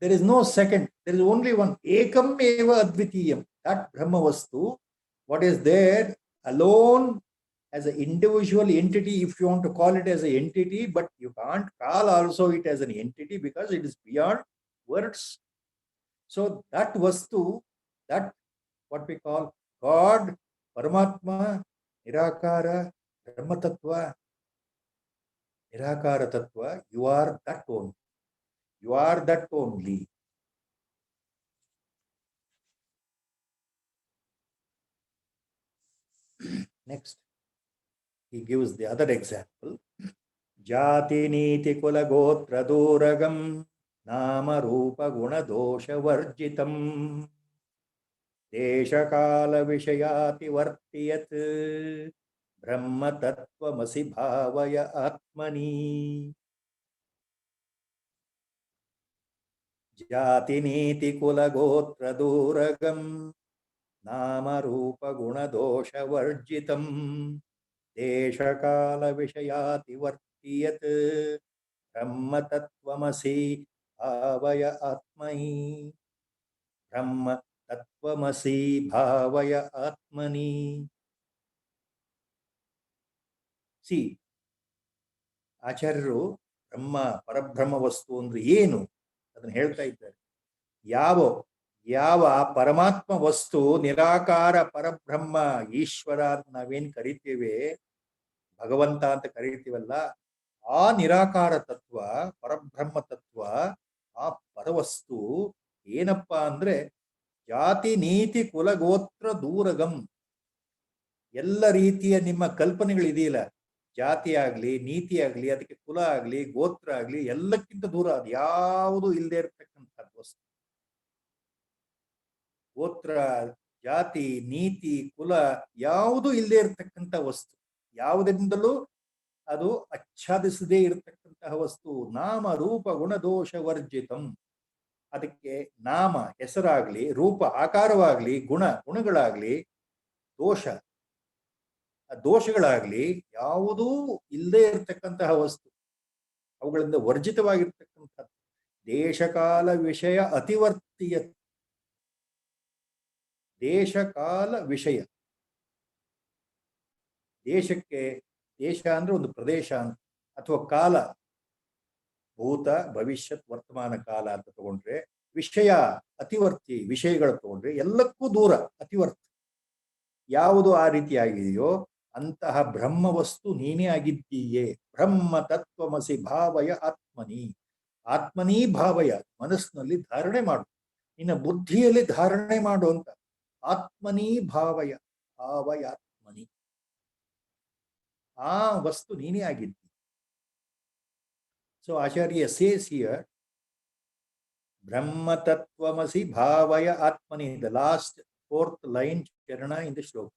There is no second. There is only one. Ekam eva advitiyam. That Brahma Vastu, what is there alone as an individual entity, if you want to call it as an entity, but you can't call also it as an entity because it is beyond words. So that Vastu, that what we call God, Paramatma, Nirakara, Brahma Tattva, Nirakara Tattva, you are that only. You are that only. Next, he gives the other example. Jati niti kula gotra duragam nama rupa guna dosha varjitam desha kala vishayati vartiyat brahma tattvamasi bhavaya atmani. Jati niti kula gotra duragam nama rupa guna dosha varjitam desha kala vishayati vartiyat brahma tattvamasi bhavaya atmani. Brahma tattvamasi bhavaya atmani. See, ಆಚಾರ್ಯರು ಬ್ರಹ್ಮ ಪರಬ್ರಹ್ಮ ವಸ್ತು ಅಂದ್ರೆ ಏನು ಅದನ್ನ ಹೇಳ್ತಾ ಇದ್ದಾರೆ. ಯಾವ ಪರಮಾತ್ಮ ವಸ್ತು ನಿರಾಕಾರ ಪರಬ್ರಹ್ಮ ಈಶ್ವರ ನಾವೇನ್ ಕರಿತೀವಿ, ಭಗವಂತ ಅಂತ ಕರಿತೀವಲ್ಲ, ಆ ನಿರಾಕಾರ ತತ್ವ, ಪರಬ್ರಹ್ಮ ತತ್ವ, ಆ ಪರವಸ್ತು ಏನಪ್ಪಾ ಅಂದ್ರೆ ಜಾತಿ ನೀತಿ ಕುಲಗೋತ್ರ ದೂರಗಂ. ಎಲ್ಲ ರೀತಿಯ ನಿಮ್ಮ ಕಲ್ಪನೆಗಳಿದೆಯಲ್ಲ, ಜಾತಿ ಆಗ್ಲಿ, ನೀತಿ ಆಗ್ಲಿ, ಅದಕ್ಕೆ ಕುಲ ಆಗ್ಲಿ, ಗೋತ್ರ ಆಗ್ಲಿ, ಎಲ್ಲಕ್ಕಿಂತ ದೂರ, ಅದು ಯಾವುದು ಇಲ್ಲದೆ ಇರತಕ್ಕಂಥದ್ದು ವಸ್ತು. ಗೋತ್ರ, ಜಾತಿ, ನೀತಿ, ಕುಲ ಯಾವುದು ಇಲ್ಲದೆ ಇರತಕ್ಕಂಥ ವಸ್ತು, ಯಾವುದರಿಂದಲೂ ಅದು ಆಚ್ಛಾದಿಸದೇ ಇರತಕ್ಕಂತಹ ವಸ್ತು. ನಾಮ ರೂಪ ಗುಣದೋಷ ವರ್ಜಿತಂ. ಅದಕ್ಕೆ ನಾಮ ಹೆಸರಾಗ್ಲಿ, ರೂಪ ಆಕಾರವಾಗ್ಲಿ, ಗುಣಗಳಾಗ್ಲಿ, ದೋಷಗಳಾಗ್ಲಿ ಯಾವುದೂ ಇಲ್ಲದೆ ಇರತಕ್ಕಂತಹ ವಸ್ತು, ಅವುಗಳಿಂದ ವರ್ಜಿತವಾಗಿರ್ತಕ್ಕಂಥದ್ದು. ದೇಶಕಾಲ ವಿಷಯ ಅತಿವರ್ತಿಯ. ದೇಶಕಾಲ ವಿಷಯ, ದೇಶಕ್ಕೆ, ದೇಶ ಅಂದ್ರೆ ಒಂದು ಪ್ರದೇಶ ಅಂತ, ಅಥವಾ ಕಾಲ, ಭೂತ ಭವಿಷ್ಯತ್ ವರ್ತಮಾನ ಕಾಲ ಅಂತ ತಗೊಂಡ್ರೆ, ವಿಷಯ ಅತಿವರ್ತಿ, ವಿಷಯಗಳು ತಗೊಂಡ್ರೆ ಎಲ್ಲಕ್ಕೂ ದೂರ, ಅತಿವರ್ತಿ. ಯಾವುದು ಆ ರೀತಿಯಾಗಿದೆಯೋ ಅಂತಹ ಬ್ರಹ್ಮ ವಸ್ತು ನೀನೇ ಆಗಿದ್ದೀಯೇ. ಬ್ರಹ್ಮ ತತ್ವಮಸಿ ಭಾವಯ ಆತ್ಮನಿ. ಆತ್ಮನೀ ಭಾವಯ, ಮನಸ್ಸಿನಲ್ಲಿ ಧಾರಣೆ ಮಾಡು, ನಿನ್ನ ಬುದ್ಧಿಯಲ್ಲಿ ಧಾರಣೆ ಮಾಡು ಅಂತ. ಆತ್ಮನೀ ಭಾವಯ, ಭಾವಯಾತ್ಮನಿ, ಆ ವಸ್ತು ನೀನೇ ಆಗಿದ್ದಿ. ಸೊ ಆಚಾರ್ಯ ಸೇಸ್ ಹಿಯರ್, ಬ್ರಹ್ಮ ತತ್ವಮಸಿ ಭಾವಯ ಆತ್ಮನಿ, the last fourth line charana in the shloka.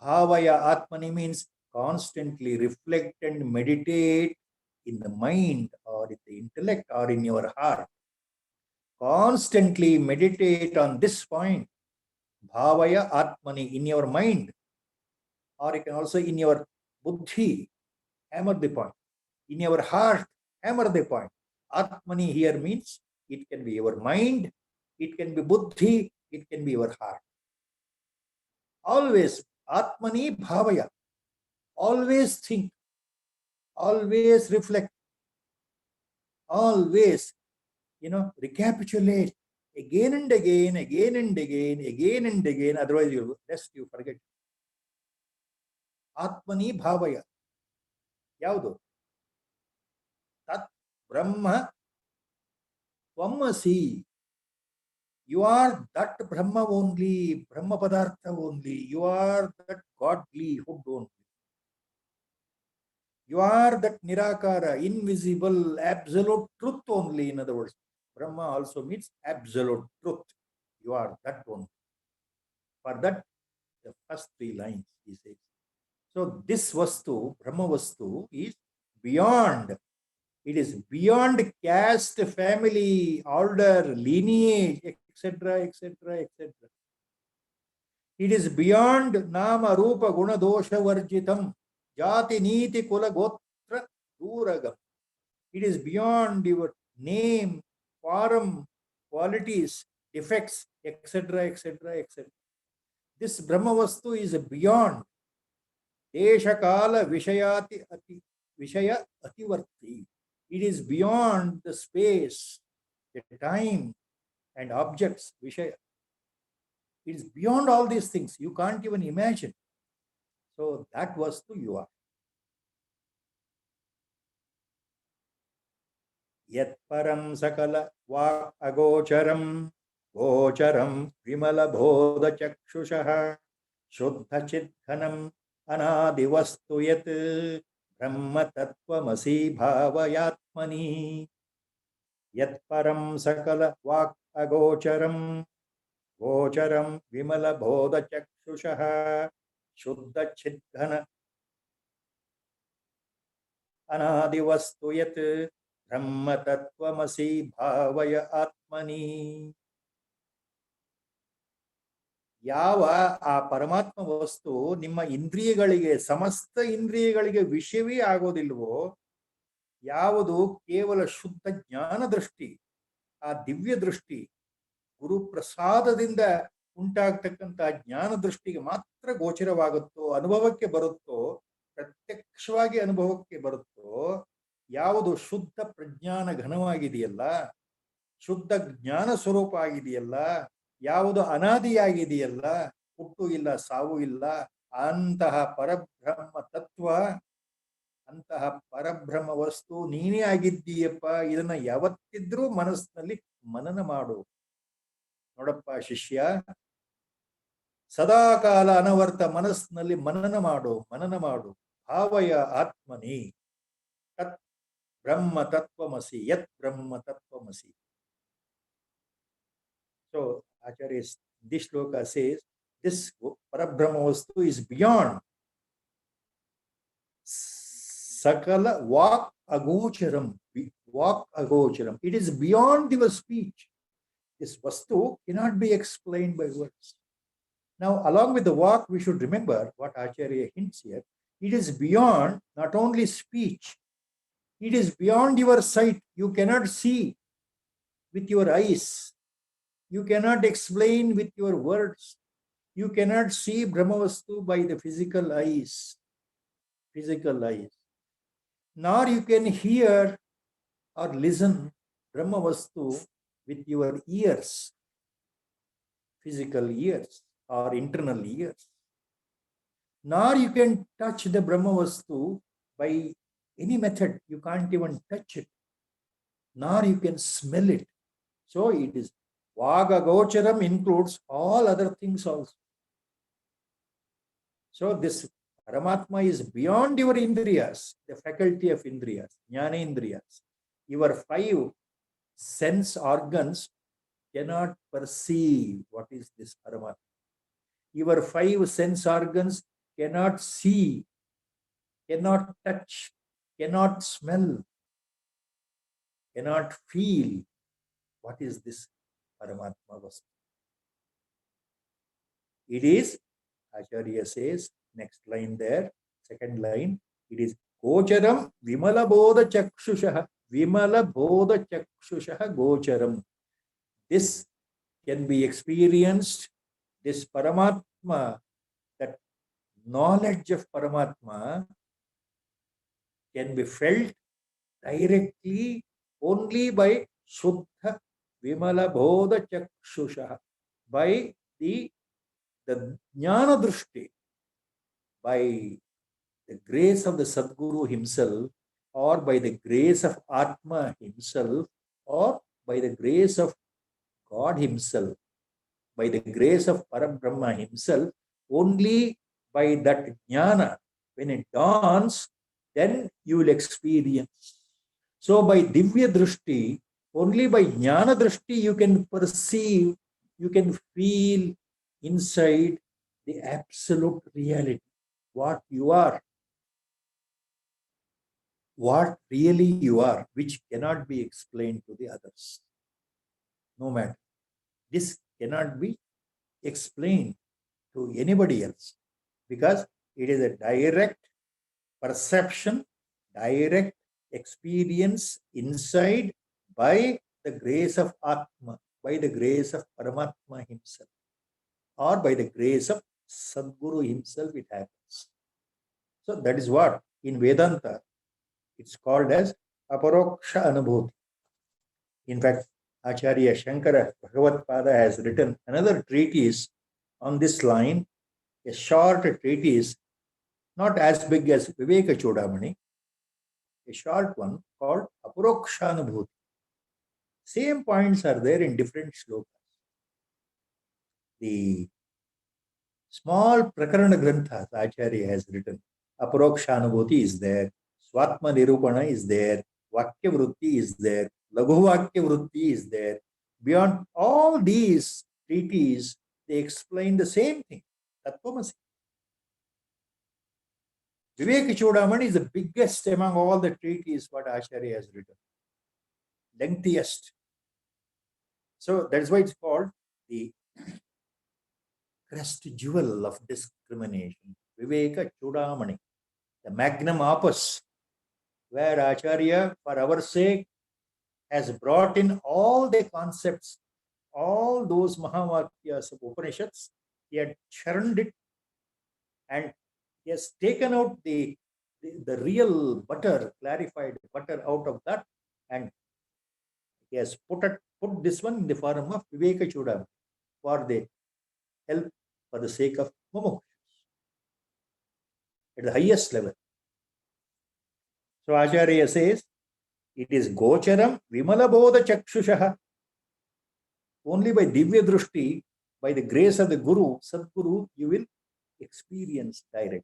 Bhavaya Atmani means constantly reflect and meditate in the mind or in the intellect or in your heart. Constantly meditate on this point. Bhavaya Atmani, in your mind, or you can also in your buddhi, hammer the point. In your heart, hammer the point. Atmani here means it can be your mind, it can be buddhi, it can be your heart. Always Atmani bhavaya. Always think, always reflect, always, recapitulate again and again, again and again, again and again. Otherwise, you forget. Atmani bhavaya. Yaudu? Tat Brahma Tvamasi. You are that Brahma only, Brahma Padartha only. You are that godlyhood only. You are that Nirakara, invisible, absolute truth only. In other words, Brahma also means absolute truth. You are that one. For that, the first 3 lines he says. So this Vastu, Brahma Vastu, is beyond. It is beyond caste, family, order, lineage, etc., etc., etc. It is beyond nama rupa guna dosha varjitam jati niti kula gotra duragam. It is beyond your name, form, qualities, effects, etc., etc., etc. This Brahmavastu is beyond Desha Kala Vishaya Ativarti. It is beyond the space, the time, and objects, Vishaya. It is beyond all these things. You can't even imagine. So that Vastu you are. Yat param sakala vak agocharam gocharam vimala bodha chakshushaha shuddha chidghanam anadivastu yat brahma tattvamasi bhavayatmani. Yat param sakala vak agocharam gocharam vimala bodha chakshushaha shuddha chidghana anadivastu yat ಬ್ರಹ್ಮ ತತ್ವಮಸಿ ಭಾವಯ ಆತ್ಮನಿ. ಯಾವ ಆ ಪರಮಾತ್ಮ ವಸ್ತು ನಿಮ್ಮ ಇಂದ್ರಿಯಗಳಿಗೆ, ಸಮಸ್ತ ಇಂದ್ರಿಯಗಳಿಗೆ ವಿಷಯವೇ ಆಗೋದಿಲ್ವೋ, ಯಾವುದು ಕೇವಲ ಶುದ್ಧ ಜ್ಞಾನ ದೃಷ್ಟಿ, ಆ ದಿವ್ಯ ದೃಷ್ಟಿ, ಗುರುಪ್ರಸಾದದಿಂದ ಉಂಟಾಗ್ತಕ್ಕಂಥ ಜ್ಞಾನ ದೃಷ್ಟಿಗೆ ಮಾತ್ರ ಗೋಚರವಾಗುತ್ತೋ, ಅನುಭವಕ್ಕೆ ಬರುತ್ತೋ, ಪ್ರತ್ಯಕ್ಷವಾಗಿ ಅನುಭವಕ್ಕೆ ಬರುತ್ತೋ, ಯಾವುದು ಶುದ್ಧ ಪ್ರಜ್ಞಾನ ಘನವಾಗಿದೆಯಲ್ಲ, ಶುದ್ಧ ಜ್ಞಾನ ಸ್ವರೂಪ ಆಗಿದೆಯಲ್ಲ, ಯಾವುದು ಅನಾದಿಯಾಗಿದೆಯಲ್ಲ, ಹುಟ್ಟು ಇಲ್ಲ, ಸಾವು ಇಲ್ಲ, ಅಂತಹ ಪರಬ್ರಹ್ಮ ತತ್ವ, ಅಂತಹ ಪರಬ್ರಹ್ಮ ವಸ್ತು ನೀನೇ ಆಗಿದ್ದೀಯಪ್ಪ. ಇದನ್ನ ಯಾವತ್ತಿದ್ರೂ ಮನಸ್ಸಿನಲ್ಲಿ ಮನನ ಮಾಡು. ನೋಡಪ್ಪ ಶಿಷ್ಯ, ಸದಾಕಾಲ ಅನವರ್ತ ಮನಸ್ಸಿನಲ್ಲಿ ಮನನ ಮಾಡು, ಮನನ ಮಾಡು. ಭಾವಯ ಆತ್ಮನಿ ತತ್ Brahma Tattvamasi, Yat Brahma Tattvamasi. So, Acharya, this shloka says, this Parabrahma Vastu is beyond Sakala Vak Agocharam. Vak Agocharam. It is beyond your speech. This Vastu cannot be explained by words. Now, along with the Vak, we should remember what Acharya hints here. It is beyond not only speech, it is beyond your sight. You cannot see with your eyes. You cannot explain with your words. You cannot see Brahmavastu by the physical eyes. Nor you can hear or listen Brahmavastu with your ears, physical ears or internal ears. Nor you can touch the Brahmavastu by any method. You can't even touch it, nor you can smell it. So it is Vaga Gocharam includes all other things also. So this Paramatma is beyond your Indriyas, the faculty of Indriyas, Jnana Indriyas. Your 5 sense organs cannot perceive what is this Paramatma. Your 5 sense organs cannot see, cannot touch, cannot smell, cannot feel what is this Paramatma Vastu. It is, Acharya says, next line there, second line, it is Gocharam Vimala Bodha Chakshushaha. Vimala Bodha Chakshushaha Gocharam. This can be experienced, this Paramatma, that knowledge of Paramatma can be felt directly only by Shuddha Vimala Bodha Chakshusha, by the Jnana Drishti, by the grace of the Sadguru himself, or by the grace of Atma himself, or by the grace of God himself, by the grace of Parabrahma himself. Only by that Jnana, when it dawns, then you will experience. So by Divya Drishti, only by Jnana Drishti you can perceive, you can feel inside the absolute reality, what you are, what really you are, which cannot be explained to the others. No matter. This cannot be explained. to anybody else, because it is a direct perception, direct experience inside by the grace of Atma, by the grace of Paramatma himself, or by the grace of Sadguru himself it happens. So that is what in Vedanta it's called as Aparoksha Anubhuti. In fact, Acharya Shankara Bhagavatpada has written another treatise on this line, a short treatise, not as big as Viveka Chudamani, a short one called Aparokshanubhuti. Same points are there in different shlokas. The small Prakarana Granthas Acharya has written, Aparokshanubhuti is there, Swatma Nirupana is there, Vakya Vritti is there, Laghu Vakya Vritti is there. Beyond all these treatises, they explain the same thing, Tattvamasi. Viveka Chudamani is the biggest among all the treatises what Acharya has written, lengthiest. So that is why it's called the crest jewel of discrimination, Viveka Chudamani, the magnum opus, where Acharya, for our sake, has brought in all the concepts, all those Mahavakyas of Upanishads. He had churned it and he has taken out the real butter, clarified butter out of that, and he has put this one in the form of Viveka Chudamani for the help, for the sake of Mumukshus at the highest level. So Acharya says, it is Gocharam Vimalabodha Chakshushaha. Only by Divya Drushti, by the grace of the Guru, Sadguru, you will experience directly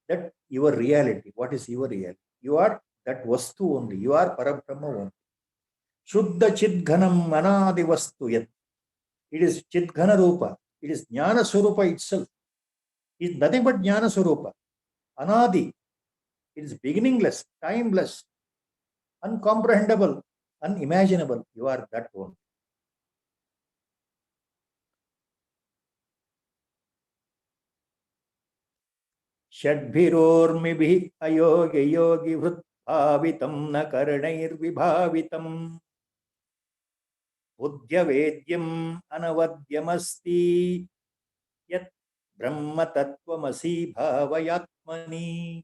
that your reality. What is your reality? You are that Vastu only. You are Parabrahma only. Shuddha Chidghanam Anadi Vastu Yat. It is Chidghana Rupa. It is Jnana Swarupa itself. It is nothing but Jnana Swarupa. Anadi. It is beginningless, timeless, uncomprehendable, unimaginable. You are that one. Shadbhirormibhi ayogi yogi vritbhavitam na karnairvibhavitam buddhyavedyam anavadyamasti yat brahma tattvamasi bhavayatmani.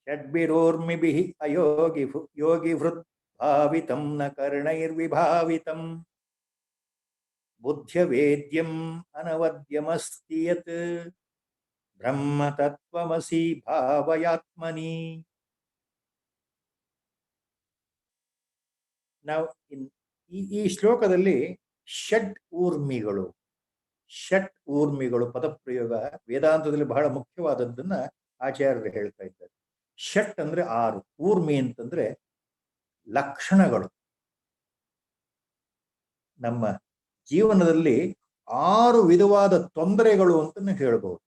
Shadbhirormibhi ayogi yogi vritbhavitam na karnairvibhavitam buddhyavedyam anavadyamasti yat Brahma Tattvamasi Bhavayatmani. Now, in ಈ ಶ್ಲೋಕದಲ್ಲಿ ಷಟ್ ಊರ್ಮಿಗಳು ಪದಪ್ರಯೋಗ ವೇದಾಂತದಲ್ಲಿ ಬಹಳ ಮುಖ್ಯವಾದದ್ದನ್ನ ಆಚಾರ್ಯರು ಹೇಳ್ತಾ ಇದ್ದಾರೆ. ಷಟ್ ಅಂದ್ರೆ 6, ಊರ್ಮಿ ಅಂತಂದ್ರೆ ಲಕ್ಷಣಗಳು. ನಮ್ಮ ಜೀವನದಲ್ಲಿ 6 ವಿಧವಾದ ತೊಂದರೆಗಳು ಅಂತ ಹೇಳ್ಬಹುದು.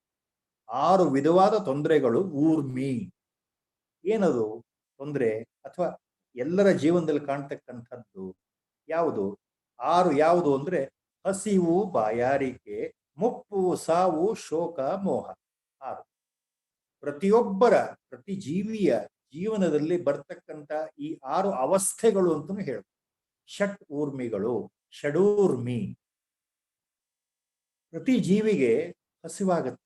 6 ವಿಧವಾದ ತೊಂದರೆಗಳು ಊರ್ಮಿ. ಏನದು ತೊಂದರೆ ಅಥವಾ ಎಲ್ಲರ ಜೀವನದಲ್ಲಿ ಕಾಣ್ತಕ್ಕಂಥದ್ದು ಯಾವುದು? 6 ಯಾವುದು ಅಂದ್ರೆ ಹಸಿವು, ಬಾಯಾರಿಕೆ, ಮುಪ್ಪು, ಸಾವು, ಶೋಕ, ಮೋಹ. 6 ಪ್ರತಿ ಜೀವಿಯ ಜೀವನದಲ್ಲಿ ಬರ್ತಕ್ಕಂಥ ಈ 6 ಅವಸ್ಥೆಗಳು ಅಂತಲೂ ಹೇಳ್ಬೋದು. ಷಟ್ ಊರ್ಮಿಗಳು, ಷಡೂರ್ಮಿ. ಪ್ರತಿ ಜೀವಿಗೆ ಹಸಿವಾಗತ್ತೆ,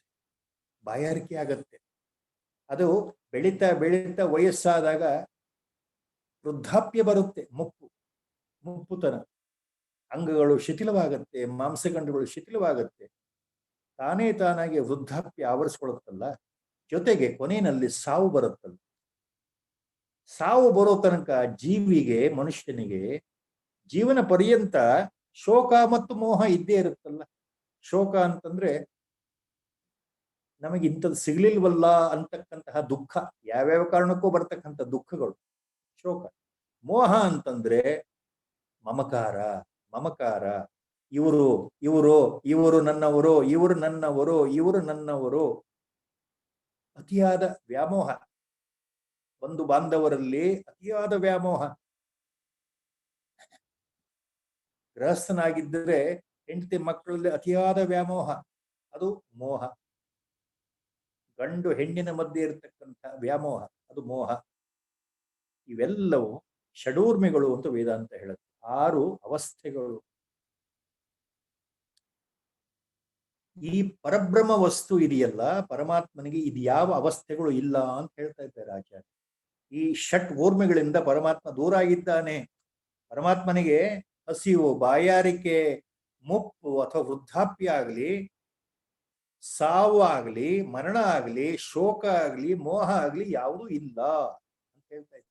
ಬಾಯಾರಿಕೆ ಆಗತ್ತೆ. ಅದು ಬೆಳೀತಾ ವಯಸ್ಸಾದಾಗ ವೃದ್ಧಾಪ್ಯ ಬರುತ್ತೆ, ಮುಪ್ಪುತನ, ಅಂಗಗಳು ಶಿಥಿಲವಾಗತ್ತೆ, ಮಾಂಸಖಂಡಗಳು ಶಿಥಿಲವಾಗತ್ತೆ. ತಾನಾಗಿ ವೃದ್ಧಾಪ್ಯ ಆವರಿಸ್ಕೊಳುತ್ತಲ್ಲ. ಜೊತೆಗೆ ಕೊನೆಯಲ್ಲಿ ಸಾವು ಬರುತ್ತಲ್ಲ. ಸಾವು ಬರೋ ತನಕ ಜೀವಿಗೆ, ಮನುಷ್ಯನಿಗೆ ಜೀವನ ಪರ್ಯಂತ ಶೋಕ ಮತ್ತು ಮೋಹ ಇದ್ದೇ ಇರುತ್ತಲ್ಲ. ಶೋಕ ಅಂತಂದ್ರೆ ನಮಗೆ ಇಂಥದ್ದು ಸಿಗ್ಲಿಲ್ವಲ್ಲ ಅಂತಕ್ಕಂತಹ ದುಃಖ, ಯಾವ್ಯಾವ ಕಾರಣಕ್ಕೂ ಬರ್ತಕ್ಕಂಥ ದುಃಖಗಳು ಶೋಕ. ಮೋಹ ಅಂತಂದ್ರೆ ಮಮಕಾರ. ಇವರು ನನ್ನವರು. ಅತಿಯಾದ ವ್ಯಾಮೋಹ, ಬಂಧು ಬಾಂಧವರಲ್ಲಿ ಅತಿಯಾದ ವ್ಯಾಮೋಹ. ಗೃಹಸ್ಥನಾಗಿದ್ದರೆ ಹೆಂಡತಿ ಮಕ್ಕಳಲ್ಲಿ ಅತಿಯಾದ ವ್ಯಾಮೋಹ, ಅದು ಮೋಹ. ಗಂಡು ಹೆಣ್ಣಿನ ಮಧ್ಯೆ ಇರತಕ್ಕಂಥ ವ್ಯಾಮೋಹ, ಅದು ಮೋಹ. ಇವೆಲ್ಲವೂ ಷಡೂರ್ಮಿಗಳು ಅಂತ ವೇದಾಂತ ಹೇಳುತ್ತೆ. 6 ಅವಸ್ಥೆಗಳು. ಈ ಪರಬ್ರಹ್ಮ ವಸ್ತು ಇದೆಯಲ್ಲ, ಪರಮಾತ್ಮನಿಗೆ ಇದು ಯಾವ ಅವಸ್ಥೆಗಳು ಇಲ್ಲ ಅಂತ ಹೇಳ್ತಾ ಇದ್ದಾರೆ ಆಚಾರ್ಯ. ಈ ಷಟ್ ಊರ್ಮಿಗಳಿಂದ ಪರಮಾತ್ಮ ದೂರ ಆಗಿದ್ದಾನೆ. ಪರಮಾತ್ಮನಿಗೆ ಹಸಿವು, ಬಾಯಾರಿಕೆ, ಮುಪ್ಪು ಅಥವಾ ವೃದ್ಧಾಪ್ಯ ಆಗಲಿ, ಸಾವು ಆಗಲಿ, ಮರಣ ಆಗಲಿ, ಶೋಕ ಆಗಲಿ, ಮೋಹ ಆಗಲಿ ಯಾವುದೂ ಇಲ್ಲ ಅಂತ ಹೇಳ್ತಾ ಇದ್ದಾರೆ.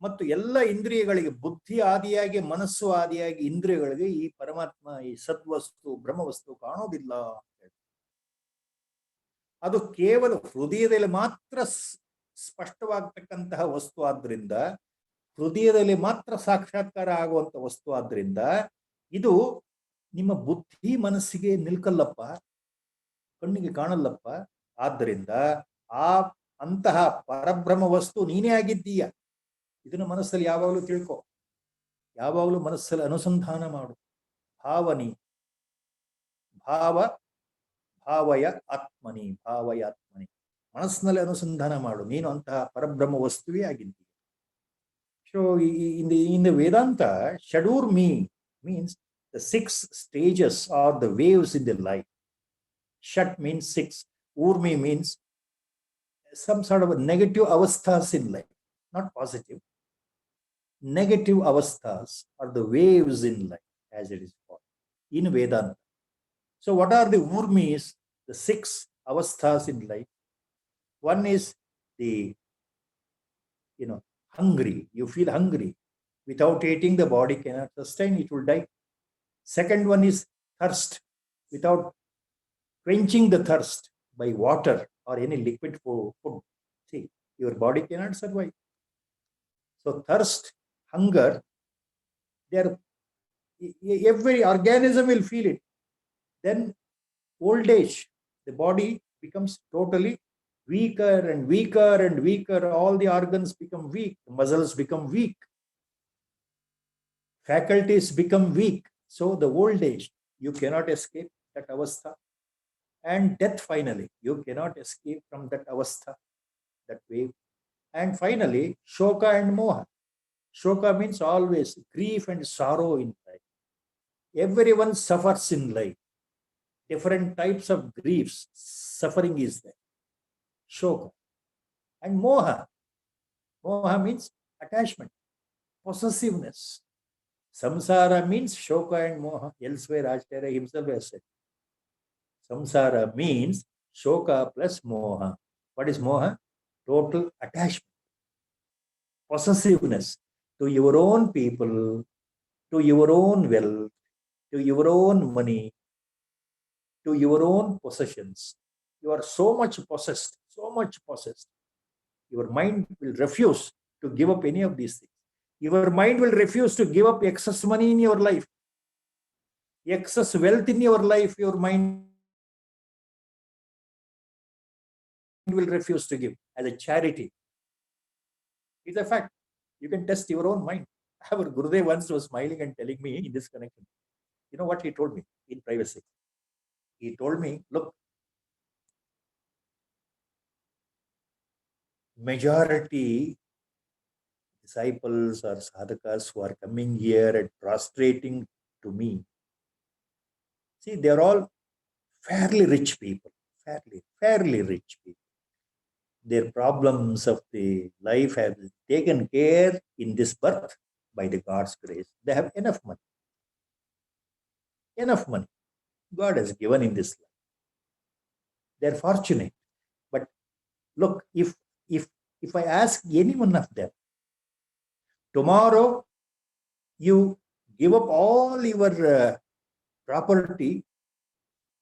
ಮತ್ತು ಎಲ್ಲ ಇಂದ್ರಿಯಗಳಿಗೆ, ಬುದ್ಧಿ ಆದಿಯಾಗಿ, ಮನಸ್ಸು ಆದಿಯಾಗಿ ಇಂದ್ರಿಯಗಳಿಗೆ ಈ ಪರಮಾತ್ಮ, ಈ ಸದ್ವಸ್ತು ಬ್ರಹ್ಮವಸ್ತು ಕಾಣೋದಿಲ್ಲ ಅಂತ ಹೇಳ್ತಾರೆ. ಅದು ಕೇವಲ ಹೃದಯದಲ್ಲಿ ಮಾತ್ರ ಸ್ಪಷ್ಟವಾಗ್ತಕ್ಕಂತಹ ವಸ್ತು ಆದ್ರಿಂದ, ಹೃದಯದಲ್ಲಿ ಮಾತ್ರ ಸಾಕ್ಷಾತ್ಕಾರ ಆಗುವಂತ ವಸ್ತು ಆದ್ರಿಂದ, ಇದು ನಿಮ್ಮ ಬುದ್ಧಿ ಮನಸ್ಸಿಗೆ ನಿಲ್ಕಲ್ಲಪ್ಪ, ಕಣ್ಣಿಗೆ ಕಾಣಲ್ಲಪ್ಪ. ಆದ್ದರಿಂದ ಅಂತಹ ಪರಬ್ರಹ್ಮ ವಸ್ತು ನೀನೇ ಆಗಿದ್ದೀಯ. ಇದನ್ನು ಮನಸ್ಸಲ್ಲಿ ಯಾವಾಗಲೂ ತಿಳ್ಕೊ, ಯಾವಾಗಲೂ ಮನಸ್ಸಲ್ಲಿ ಅನುಸಂಧಾನ ಮಾಡು. ಭಾವನಿ, ಭಾವಯ ಆತ್ಮನಿ, ಭಾವಯ ಆತ್ಮನಿ, ಮನಸ್ಸಿನಲ್ಲಿ ಅನುಸಂಧಾನ ಮಾಡು. ನೀನು ಅಂತಹ ಪರಬ್ರಹ್ಮ ವಸ್ತುವೇ ಆಗಿದ್ದೀಯ. So in the Vedanta, Shadurmi means the 6 stages or the waves in the life. Shat means 6. Urmi means some sort of a negative avasthas in life, not positive. Negative avasthas are the waves in life, as it is called in Vedanta. So what are the urmis, the 6 avasthas in life? One is the, hungry. You feel hungry. Without eating, the body cannot sustain, it will die. Second one is thirst. Without quenching the thirst by water or any liquid food, see, your body cannot survive. So thirst, hunger, every organism will feel it. Then old age, the body becomes totally weaker and weaker and weaker. All the organs become weak, muscles become weak, faculties become weak. So the old age, you cannot escape that avastha. And death, finally, you cannot escape from that avastha, that wave. And finally, shoka and moha. Shoka means always grief and sorrow in life. Everyone suffers in life. Different types of griefs, suffering is there. Shoka. And moha. Moha means attachment, possessiveness. Samsara means shoka and moha. Elsewhere, Acharya himself has said. Samsara means shoka plus moha. What is moha? Total attachment, possessiveness to your own people, to your own wealth, to your own money, to your own possessions. You are so much possessed, so much possessed. Your mind will refuse to give up any of these things. Your mind will refuse to give up excess money in your life, excess wealth in your life. Your mind will refuse to give as a charity. It's a fact. You can test your own mind. Our Gurudev once was smiling and telling me in this connection. You know what he told me in privacy? He told me, look, majority disciples or sadhakas who are coming here and prostrating to me, see, they're all fairly rich people, fairly rich people. Their problems of the life have been taken care in this birth by the God's grace. They have enough money. Enough money God has given in this life. They're fortunate. But look, if I ask any one of them, tomorrow you give up all your property,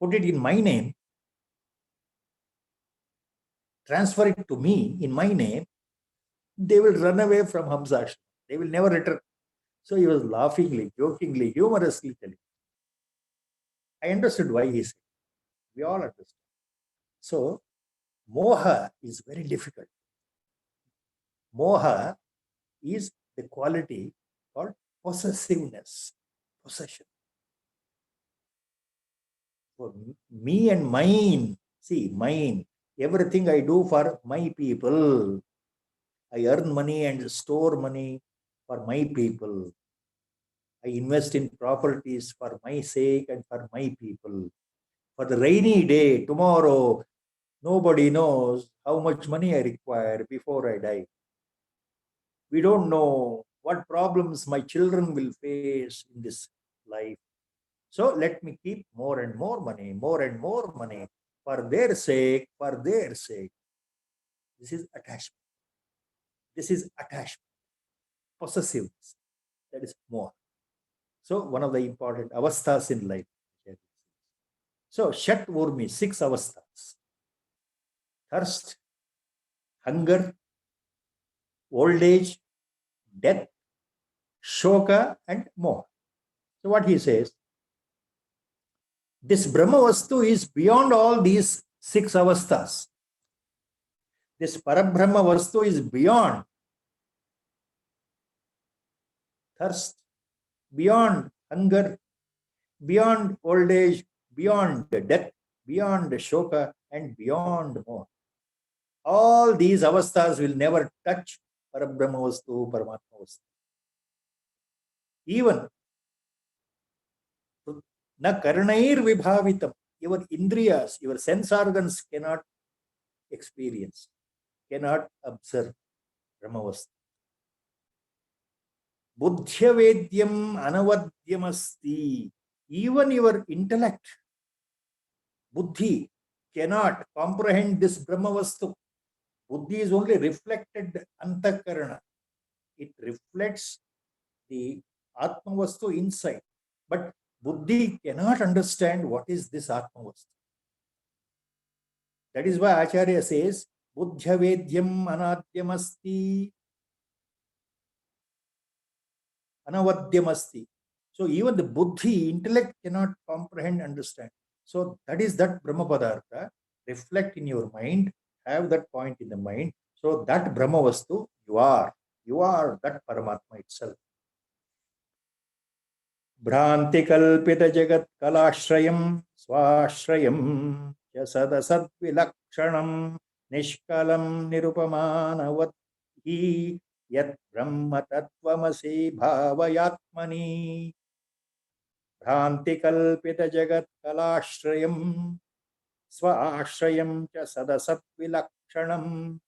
put it in my name, transfer it to me in my name, they will run away from Hamsashram. They will never return. So he was laughingly, jokingly, humorously telling. I understood why he said. We all understand. So moha is very difficult. Moha is the quality called possessiveness, possession. For me and mine, see, mine, everything I do for my people. I earn money and store money for my people. I invest in properties for my sake and for my people. For the rainy day, tomorrow, nobody knows how much money I require before I die. We don't know what problems my children will face in this life. So let me keep more and more money for their sake, for their sake. This is attachment. This is attachment. Possessiveness. That is more. So one of the important avasthas in life. So Shat Urmi, 6 avasthas. Thirst, hunger, old age, death, shoka, and moha. So what he says, this Brahmavastu is beyond all these 6 avasthas. This Parabrahma Vastu is beyond thirst, beyond hunger, beyond old age, beyond death, beyond shoka, and beyond more. All these avasthas will never touch Parabrahma Vastu, Paramatma Vastu. Even na karnair vibhavitam, your indriyas, your sense organs cannot experience, cannot observe Brahmavastu. Buddhyavedyam anavadyamasti. Even your intellect, buddhi, cannot comprehend this Brahmavastu. Buddhi is only reflected antakarana. It reflects the Atmavastu inside. But buddhi cannot understand what is this Atmavastu. That is why Acharya says, Buddhyavedyam anadyamasti. Anavadyamasti. So even the buddhi, intellect cannot comprehend, understand. So that is that Brahma Padartha. Reflect in your mind, have that point in the mind. So that Brahma Vastu, you are that Paramatma itself. Bhranti kalpita jagat kalashrayam swashrayam yasadasad vilakshanam nishkalam nirupamanavati yat brahma tattvamasi bhavayatmani. Bhranti kalpita jagat kalashrayam swashrayam cha sadasat vilakshanam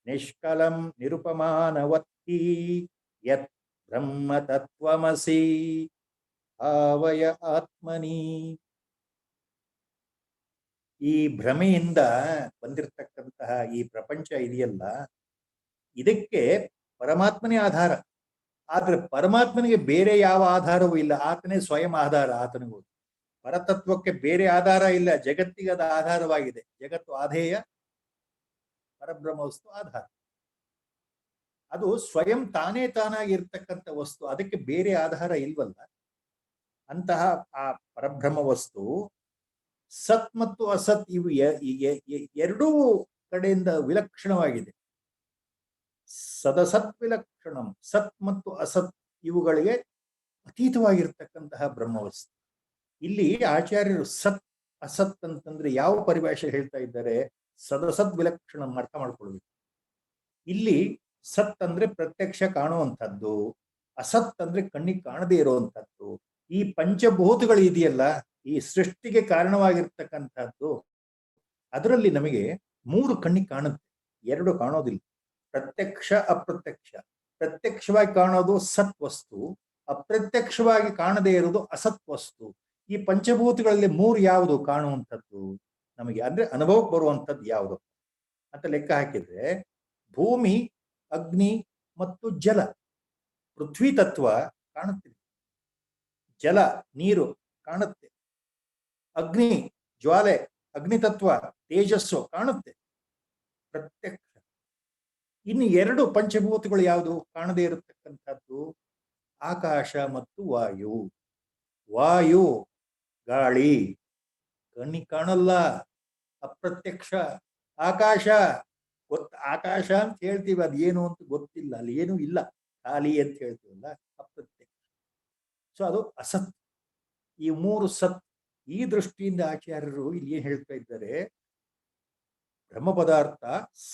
nishkalam nirupamanavati yat brahma tattvamasi bhavaya atmani. ಈ ಭ್ರಮೆಯಿಂದ ಬಂದಿರತಕ್ಕಂತಹ ಈ ಪ್ರಪಂಚ ಇದೆಯಲ್ಲ, ಇದಕ್ಕೆ ಪರಮಾತ್ಮನೇ ಆಧಾರ. ಆದ್ರೆ ಪರಮಾತ್ಮನಿಗೆ ಬೇರೆ ಯಾವ ಆಧಾರವೂ ಇಲ್ಲ. ಆತನೇ ಸ್ವಯಂ ಆಧಾರ. ಆತನಿಗೂ ಪರತತ್ವಕ್ಕೆ ಬೇರೆ ಆಧಾರ ಇಲ್ಲ. ಜಗತ್ತಿಗೆ ಅದು ಆಧಾರವಾಗಿದೆ. ಜಗತ್ತು ಆಧೇಯ, ಪರಬ್ರಹ್ಮ ವಸ್ತು ಆಧಾರ. ಅದು ಸ್ವಯಂ ತಾನೇ ತಾನಾಗಿರ್ತಕ್ಕಂಥ ವಸ್ತು. ಅದಕ್ಕೆ ಬೇರೆ ಆಧಾರ ಇಲ್ವಲ್ಲ. ಅಂತಹ ಆ ಪರಬ್ರಹ್ಮ ವಸ್ತು ಸತ್ ಮತ್ತು ಅಸತ್ ಇವು ಎರಡೂ ಕಡೆಯಿಂದ ವಿಲಕ್ಷಣವಾಗಿದೆ. ಸದಸತ್ ವಿಲಕ್ಷಣಂ, ಸತ್ ಮತ್ತು ಅಸತ್ ಇವುಗಳಿಗೆ ಅತೀತವಾಗಿರ್ತಕ್ಕಂತಹ ಬ್ರಹ್ಮವಸ್ತು. ಇಲ್ಲಿ ಆಚಾರ್ಯರು ಸತ್ ಅಸತ್ ಅಂತಂದ್ರೆ ಯಾವ ಪರಿಭಾಷೆ ಹೇಳ್ತಾ ಇದ್ದಾರೆ? ಸದಸತ್ ವಿಲಕ್ಷಣಂ ಅರ್ಥ ಮಾಡ್ಕೊಳ್ಬೇಕು. ಇಲ್ಲಿ ಸತ್ ಅಂದ್ರೆ ಪ್ರತ್ಯಕ್ಷ ಕಾಣುವಂಥದ್ದು, ಅಸತ್ ಅಂದ್ರೆ ಕಣ್ಣಿಗೆ ಕಾಣದೇ ಇರುವಂಥದ್ದು. ಈ ಪಂಚಭೂತಗಳು ಇದೆಯಲ್ಲ, ಈ ಸೃಷ್ಟಿಗೆ ಕಾರಣವಾಗಿರ್ತಕ್ಕಂಥದ್ದು, ಅದರಲ್ಲಿ ನಮಗೆ 3 ಕಣ್ಣಿಗೆ ಕಾಣುತ್ತೆ, 2 ಕಾಣೋದಿಲ್ಲ. ಪ್ರತ್ಯಕ್ಷ ಅಪ್ರತ್ಯಕ್ಷ. ಪ್ರತ್ಯಕ್ಷವಾಗಿ ಕಾಣೋದು ಸತ್ ವಸ್ತು, ಅಪ್ರತ್ಯಕ್ಷವಾಗಿ ಕಾಣದೇ ಇರೋದು ಅಸತ್ ವಸ್ತು. ಈ ಪಂಚಭೂತಗಳಲ್ಲಿ 3 ಯಾವುದು ಕಾಣುವಂಥದ್ದು ನಮಗೆ, ಅಂದ್ರೆ ಅನುಭವಕ್ಕೆ ಬರುವಂಥದ್ದು ಯಾವುದು ಅಂತ ಲೆಕ್ಕ ಹಾಕಿದ್ರೆ ಭೂಮಿ, ಅಗ್ನಿ ಮತ್ತು ಜಲ. ಪೃಥ್ವಿ ತತ್ವ ಕಾಣುತ್ತೆ, ಜಲ ನೀರು ಕಾಣುತ್ತೆ, ಅಗ್ನಿ ಜ್ವಾಲೆ ಅಗ್ನಿ ತತ್ವ ತೇಜಸ್ಸು ಕಾಣುತ್ತೆ, ಪ್ರತ್ಯಕ್ಷ. ಇನ್ನು 2 ಪಂಚಭೂತಗಳು ಯಾವುದು ಕಾಣದೇ ಇರತಕ್ಕಂಥದ್ದು? ಆಕಾಶ ಮತ್ತು ವಾಯು. ವಾಯು ಗಾಳಿ ಕಣ್ಣಿಗೆ ಕಾಣಲ್ಲ, ಅಪ್ರತ್ಯಕ್ಷ. ಆಕಾಶ ಆಕಾಶ ಅಂತ ಹೇಳ್ತೀವಿ, ಅದೇನು ಅಂತ ಗೊತ್ತಿಲ್ಲ, ಅಲ್ಲಿ ಏನೂ ಇಲ್ಲ, ಖಾಲಿ ಅಂತ ಹೇಳ್ತೀವಲ್ಲ, ಅಪ್ರತ್ಯಕ್ಷ. ಸೊ ಅದು ಅಸತ್. ಈ ಮೂರು ಸತ್. ಈ ದೃಷ್ಟಿಯಿಂದ ಆಚಾರ್ಯರು ಇಲ್ಲಿ ಏನ್ ಹೇಳ್ತಾ ಇದ್ದಾರೆ, ಬ್ರಹ್ಮ ಪದಾರ್ಥ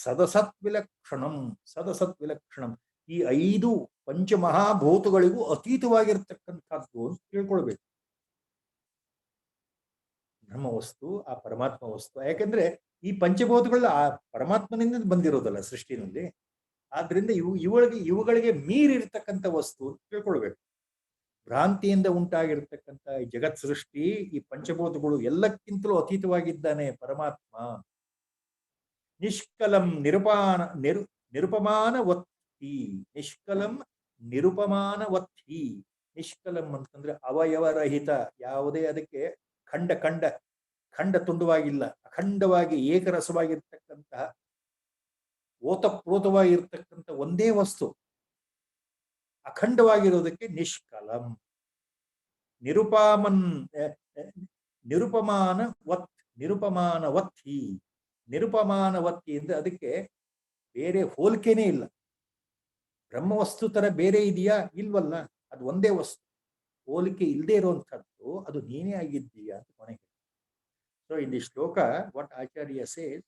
ಸದಸತ್ ವಿಲಕ್ಷಣಂ, ಸದಸತ್ ವಿಲಕ್ಷಣಂ, ಈ 5 ಪಂಚಮಹಾಭೂತಗಳಿಗೂ ಅತೀತವಾಗಿರ್ತಕ್ಕಂಥದ್ದು ಅಂತ ತಿಳ್ಕೊಳ್ಬೇಕು. ಬ್ರಹ್ಮ ವಸ್ತು, ಆ ಪರಮಾತ್ಮ ವಸ್ತು. ಯಾಕೆಂದ್ರೆ ಈ ಪಂಚಭೂತಗಳ ಆ ಪರಮಾತ್ಮನಿಂದ ಬಂದಿರೋದಲ್ಲ ಸೃಷ್ಟಿನಲ್ಲಿ. ಆದ್ರಿಂದ ಇವುಗಳಿಗೆ ಮೀರಿರ್ತಕ್ಕಂಥ ವಸ್ತು ಅಂತ ತಿಳ್ಕೊಳ್ಬೇಕು. ಭ್ರಾಂತಿಯಿಂದ ಉಂಟಾಗಿರ್ತಕ್ಕಂಥ ಈ ಜಗತ್ ಸೃಷ್ಟಿ, ಈ ಪಂಚಭೂತಗಳು ಎಲ್ಲಕ್ಕಿಂತಲೂ ಅತೀತವಾಗಿದ್ದಾನೆ ಪರಮಾತ್ಮ. ನಿಷ್ಕಲಂ ನಿರುಪಮಾನವತ್ತಿ, ನಿಷ್ಕಲಂ ನಿರುಪಮಾನವತ್ತಿ. ನಿಷ್ಕಲಂ ಅಂತಂದ್ರೆ ಅವಯವರಹಿತ, ಯಾವುದೇ ಅದಕ್ಕೆ ಖಂಡ ತುಂಡುವಾಗಿಲ್ಲ, ಅಖಂಡವಾಗಿ ಏಕರಸವಾಗಿರ್ತಕ್ಕಂತಹ ಓತಪ್ರೋತವಾಗಿರ್ತಕ್ಕಂಥ ಒಂದೇ ವಸ್ತು, ಅಖಂಡವಾಗಿರೋದಕ್ಕೆ ನಿಷ್ಕಲಂ. ನಿರುಪಮಾನವತ್ತಿ. ನಿರುಪಮಾನವತ್ತಿ ಅಂದ್ರೆ ಅದಕ್ಕೆ ಬೇರೆ ಹೋಲಿಕೆನೇ ಇಲ್ಲ. ಬ್ರಹ್ಮವಸ್ತು ತರ ಬೇರೆ ಇದೆಯಾ? ಇಲ್ವಲ್ಲ, ಅದು ಒಂದೇ ವಸ್ತು. ಹೋಲಿಕೆ ಇಲ್ಲದೆ ಇರುವಂತಹದ್ದು ಅದು ನೀನೇ ಆಗಿದ್ದೀಯಾ ಅಂತ ಕೊನೆಗೆ. ಸೊ ಇನ್ ದಿ ಶ್ಲೋಕ what Acharya says,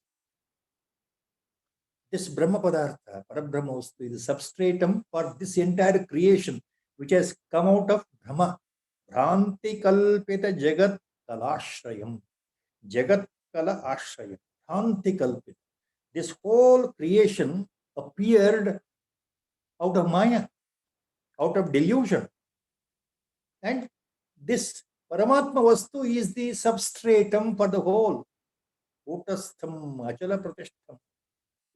this Brahma Padartha, Parabrahma Vastu, is a substratum for this entire creation which has come out of Brahma. Bhranti Kalpita Jagat Kalashrayam. Jagat Kala Ashrayam. Bhranti Kalpita. This whole creation appeared out of Maya, out of delusion. And this Paramatma Vastu is the substratum for the whole. Kutastham Achala Pratishtham.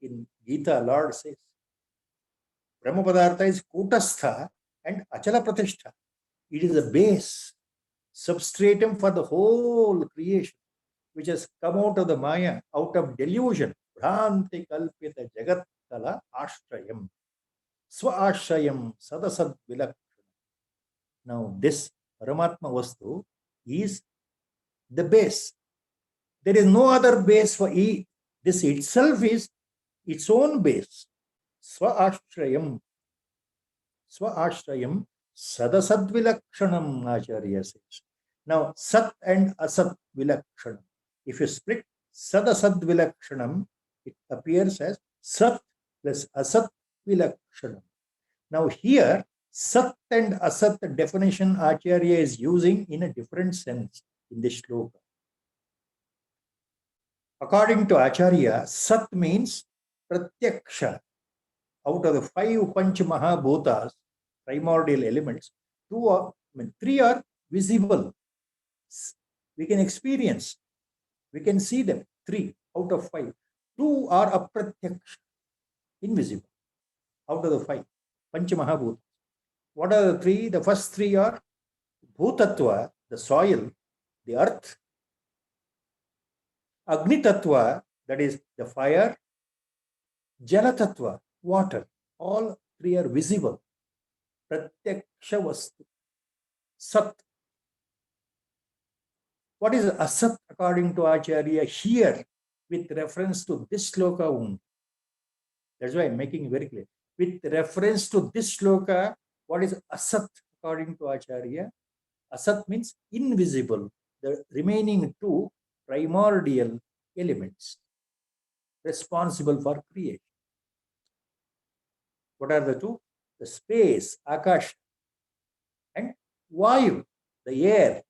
In Gita, Lord says, Brahma Padartha is Kutastha and Achala Pratishtha. It is the base, substratum for the whole creation, which has come out of the Maya, out of delusion. Bhranti Kalpita Jagat Kala Ashrayam. Swa Ashrayam Sadasad Vilakshana. Now, this Paramatma Vastu is the base. There is no other base for it. This itself is its own base. Swa-ashrayam. Swa-ashrayam sadasad-vilakshanam, Acharya says. Now, sat and asat vilakshanam. If you split sadasad-vilakshanam, it appears as sat plus asat vilakshanam. Now, here, sat and asat definition Acharya is using in a different sense in this shloka. According to Acharya, sat means pratyaksha. Out of the 5 Panch Mahabhutas, primordial elements, 3 are visible. We can experience, we can see them. 3 out of 5. 2 are apratyaksha, invisible. Out of the 5 Panch Mahabhutas. What are the 3? The first 3 are Bhutatva, the soil, the earth. Agni Tattva, that is the fire. Jala Tattva, water. All 3 are visible. Pratyaksha Vastu. Sat. What is Asat according to Acharya here with reference to this shloka only? That's why I'm making it very clear. With reference to this shloka, what is Asat according to Acharya? Asat means invisible. The remaining 2 primordial elements responsible for creation. What are the 2? The space, Akash, and Vayu, the air.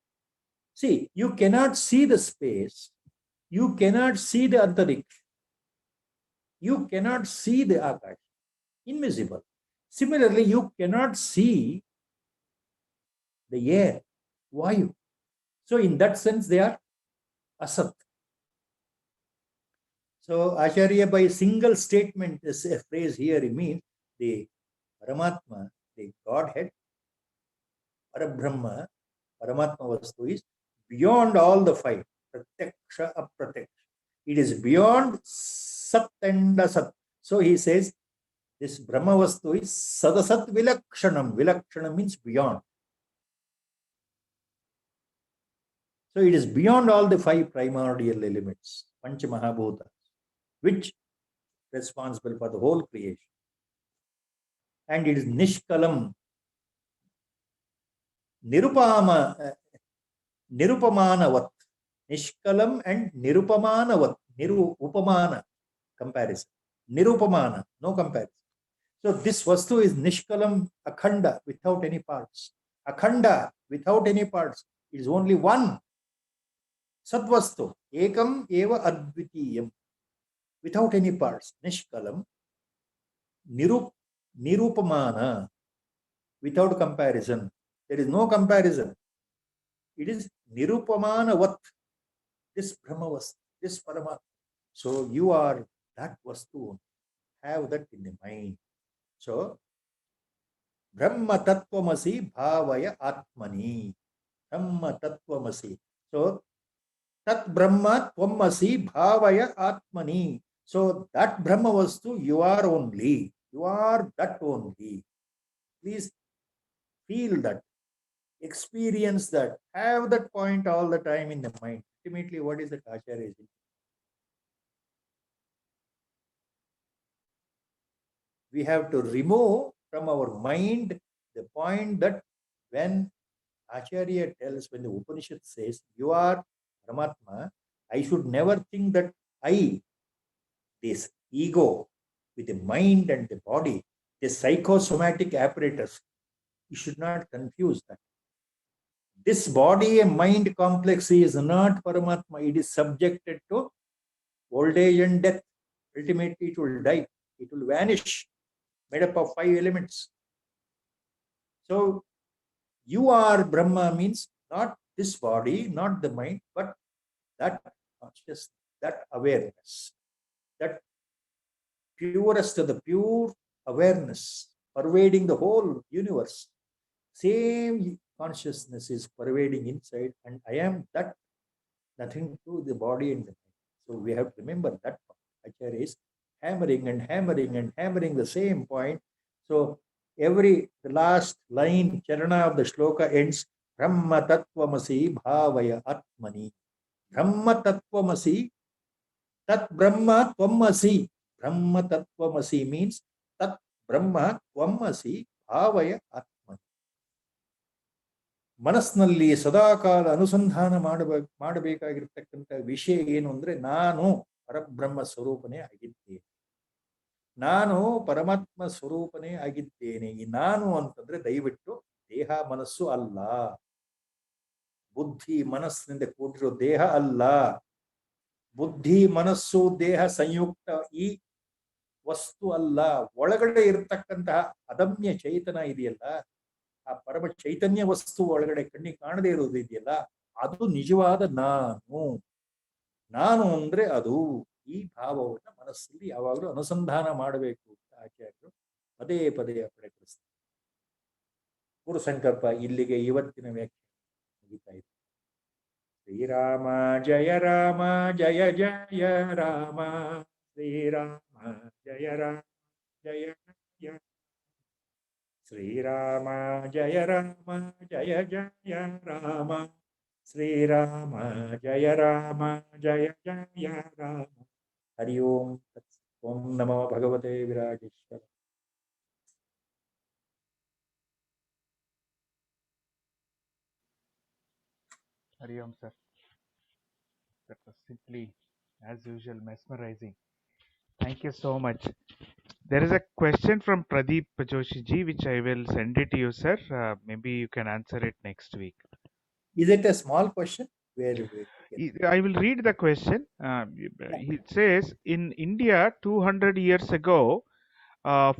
See, you cannot see the space, you cannot see the Antariksha, you cannot see the Akash, invisible. Similarly, you cannot see the air, Vayu. So, in that sense, they are Asat. So, Acharya by single statement, this phrase here, it means the Paramatma, the Godhead, Parabrahma, Paramatma Vastu is beyond all the 5, Pratyaksha, Apratyksha. It is beyond Sat and Asat. So he says, this Brahma Vastu is Sadasat Vilakshanam. Vilakshanam means beyond. So it is beyond all the 5 primordial elements, Panch Mahabhuta, which is responsible for the whole creation. And it is Nishkalam. Nirupamanavat. Nishkalam and Nirupamanavat. Upamana comparison. Nirupamana, no comparison. So this vastu is Nishkalam Akhanda without any parts. Akhanda without any parts. It is only one. Sadvastu. Ekam eva advitiyam. Without any parts. Nishkalam. Nirupamana. Without comparison. There is no comparison. It is Nirupamanavat. This Brahmavastu. This Paramatma. So you are that vastu. Have that in the mind. So Brahma Tattvamasi Bhavaya Atmani. Brahma Tattvamasi. So Tat Brahma Tvamasi Bhavaya Atmani. So that Brahma Vastu you are only. You are that only. Please feel that. Experience that. Have that point all the time in the mind. Ultimately, what is the Acharya? We have to remove from our mind the point that when Acharya tells, when the Upanishad says, you are Paramatma, I should never think that I, this ego, with the mind and the body, the psychosomatic apparatus, you should not confuse that. This body and mind complex is not Paramatma. It is subjected to old age and death. Ultimately, it will die. It will vanish, made up of 5 elements. So, you are Brahma means not this body, not the mind, but that consciousness, that awareness, that purest of the pure awareness pervading the whole universe. Same consciousness is pervading inside, and I am that, nothing to the body and the mind. So we have to remember that Acharya is hammering and hammering and hammering the same point. So the last line, charana of the shloka ends, Brahma Tattvamasi Bhavaya Atmani. Brahma Tattvamasi, Tat Brahma Tvamasi. Brahma Tattvamasi means Tat Brahma Tvamasi Bhavaya Atmani. ಮನಸ್ಸಿನಲ್ಲಿ ಸದಾಕಾಲ ಅನುಸಂಧಾನ ಮಾಡಬೇಕಾಗಿರ್ತಕ್ಕಂಥ ವಿಷಯ ಏನು ಅಂದ್ರೆ ನಾನು ಪರಬ್ರಹ್ಮ ಸ್ವರೂಪನೇ ಆಗಿದ್ದೇನೆ. ನಾನು ಪರಮಾತ್ಮ ಸ್ವರೂಪನೇ ಆಗಿದ್ದೇನೆ. ಈ ನಾನು ಅಂತಂದ್ರೆ ದಯವಿಟ್ಟು ದೇಹ ಮನಸ್ಸು ಅಲ್ಲ, ಬುದ್ಧಿ ಮನಸ್ಸಿನಿಂದ ಕೂಡಿರೋ ದೇಹ ಅಲ್ಲ. ಬುದ್ಧಿ ಮನಸ್ಸು ದೇಹ ಸಂಯುಕ್ತ ಈ ವಸ್ತು ಅಲ್ಲ. ಒಳಗಡೆ ಇರತಕ್ಕಂತಹ ಅದಮ್ಯ ಚೈತನ್ಯ ಇದೆಯಲ್ಲ, ಆ ಪರಮ ಚೈತನ್ಯ ವಸ್ತು ಒಳಗಡೆ ಕಣ್ಣಿಗೆ ಕಾಣದೇ ಇರೋದು ಇದೆಯಲ್ಲ, ಅದು ನಿಜವಾದ ನಾನು. ನಾನು ಅಂದ್ರೆ ಅದು. ಈ ಭಾವವನ್ನು ಮನಸ್ಸಲ್ಲಿ ಯಾವಾಗಲೂ ಅನುಸಂಧಾನ ಮಾಡಬೇಕು ಅಂತ ಆಚಾರ್ಯರು ಪದೇ ಪದೇ ಪ್ರಕಟಿಸ್ತಾರೆ. ಗುರು ಸಂಕಲ್ಪ ಇಲ್ಲಿಗೆ ಇವತ್ತಿನ ವ್ಯಾಖ್ಯಾನ ಮುಗಿತಾ ಇದೆ. ಶ್ರೀರಾಮ ಜಯ ರಾಮ ಜಯ ಜಯ ರಾಮ, ಶ್ರೀರಾಮ ಜಯ ರಾಮ ಜಯ ಜಯ, ಶ್ರೀರಾಮ ಜಯ ರಾಮ ಜಯ ಜಯ ರಾಮ, ಶ್ರೀರಾಮ ಜಯ ರಾಮ ಜಯ ಜಯ ರಾಮ. ಹರಿ ಓಂ. ಓಂ ನಮೋ ಭಗವತೆ ವಿರಾಜೇಶ್ವರ. Hari Om, sir. That was simply, as usual, mesmerizing. Thank you so much. There is a question from Pradeep Joshi ji, which I will send it to you, sir. Maybe you can answer it next week. Is it a small question? I will read the question. It says, in India, 200 years ago,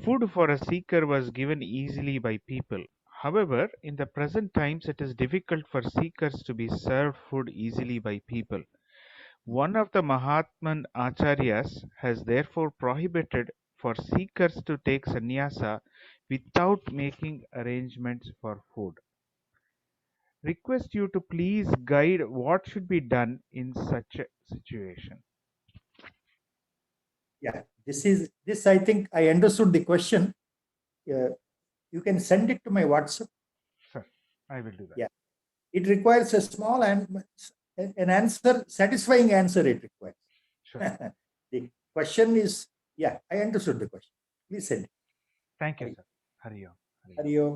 food for a seeker was given easily by people. However, in the present times, it is difficult for seekers to be served food easily by people. One of the Mahatman Acharyas has therefore prohibited for seekers to take sannyasa without making arrangements for food. Request you to please guide what should be done in such a situation. Yeah, this I think I understood the question. You can send it to my WhatsApp. Sir, I will do that. Yeah, it requires a small an answer, satisfying answer it requires. Sure. The question is, yeah, I understood the question. Please send it. Thank you, sir. Hari Om. Hari Om.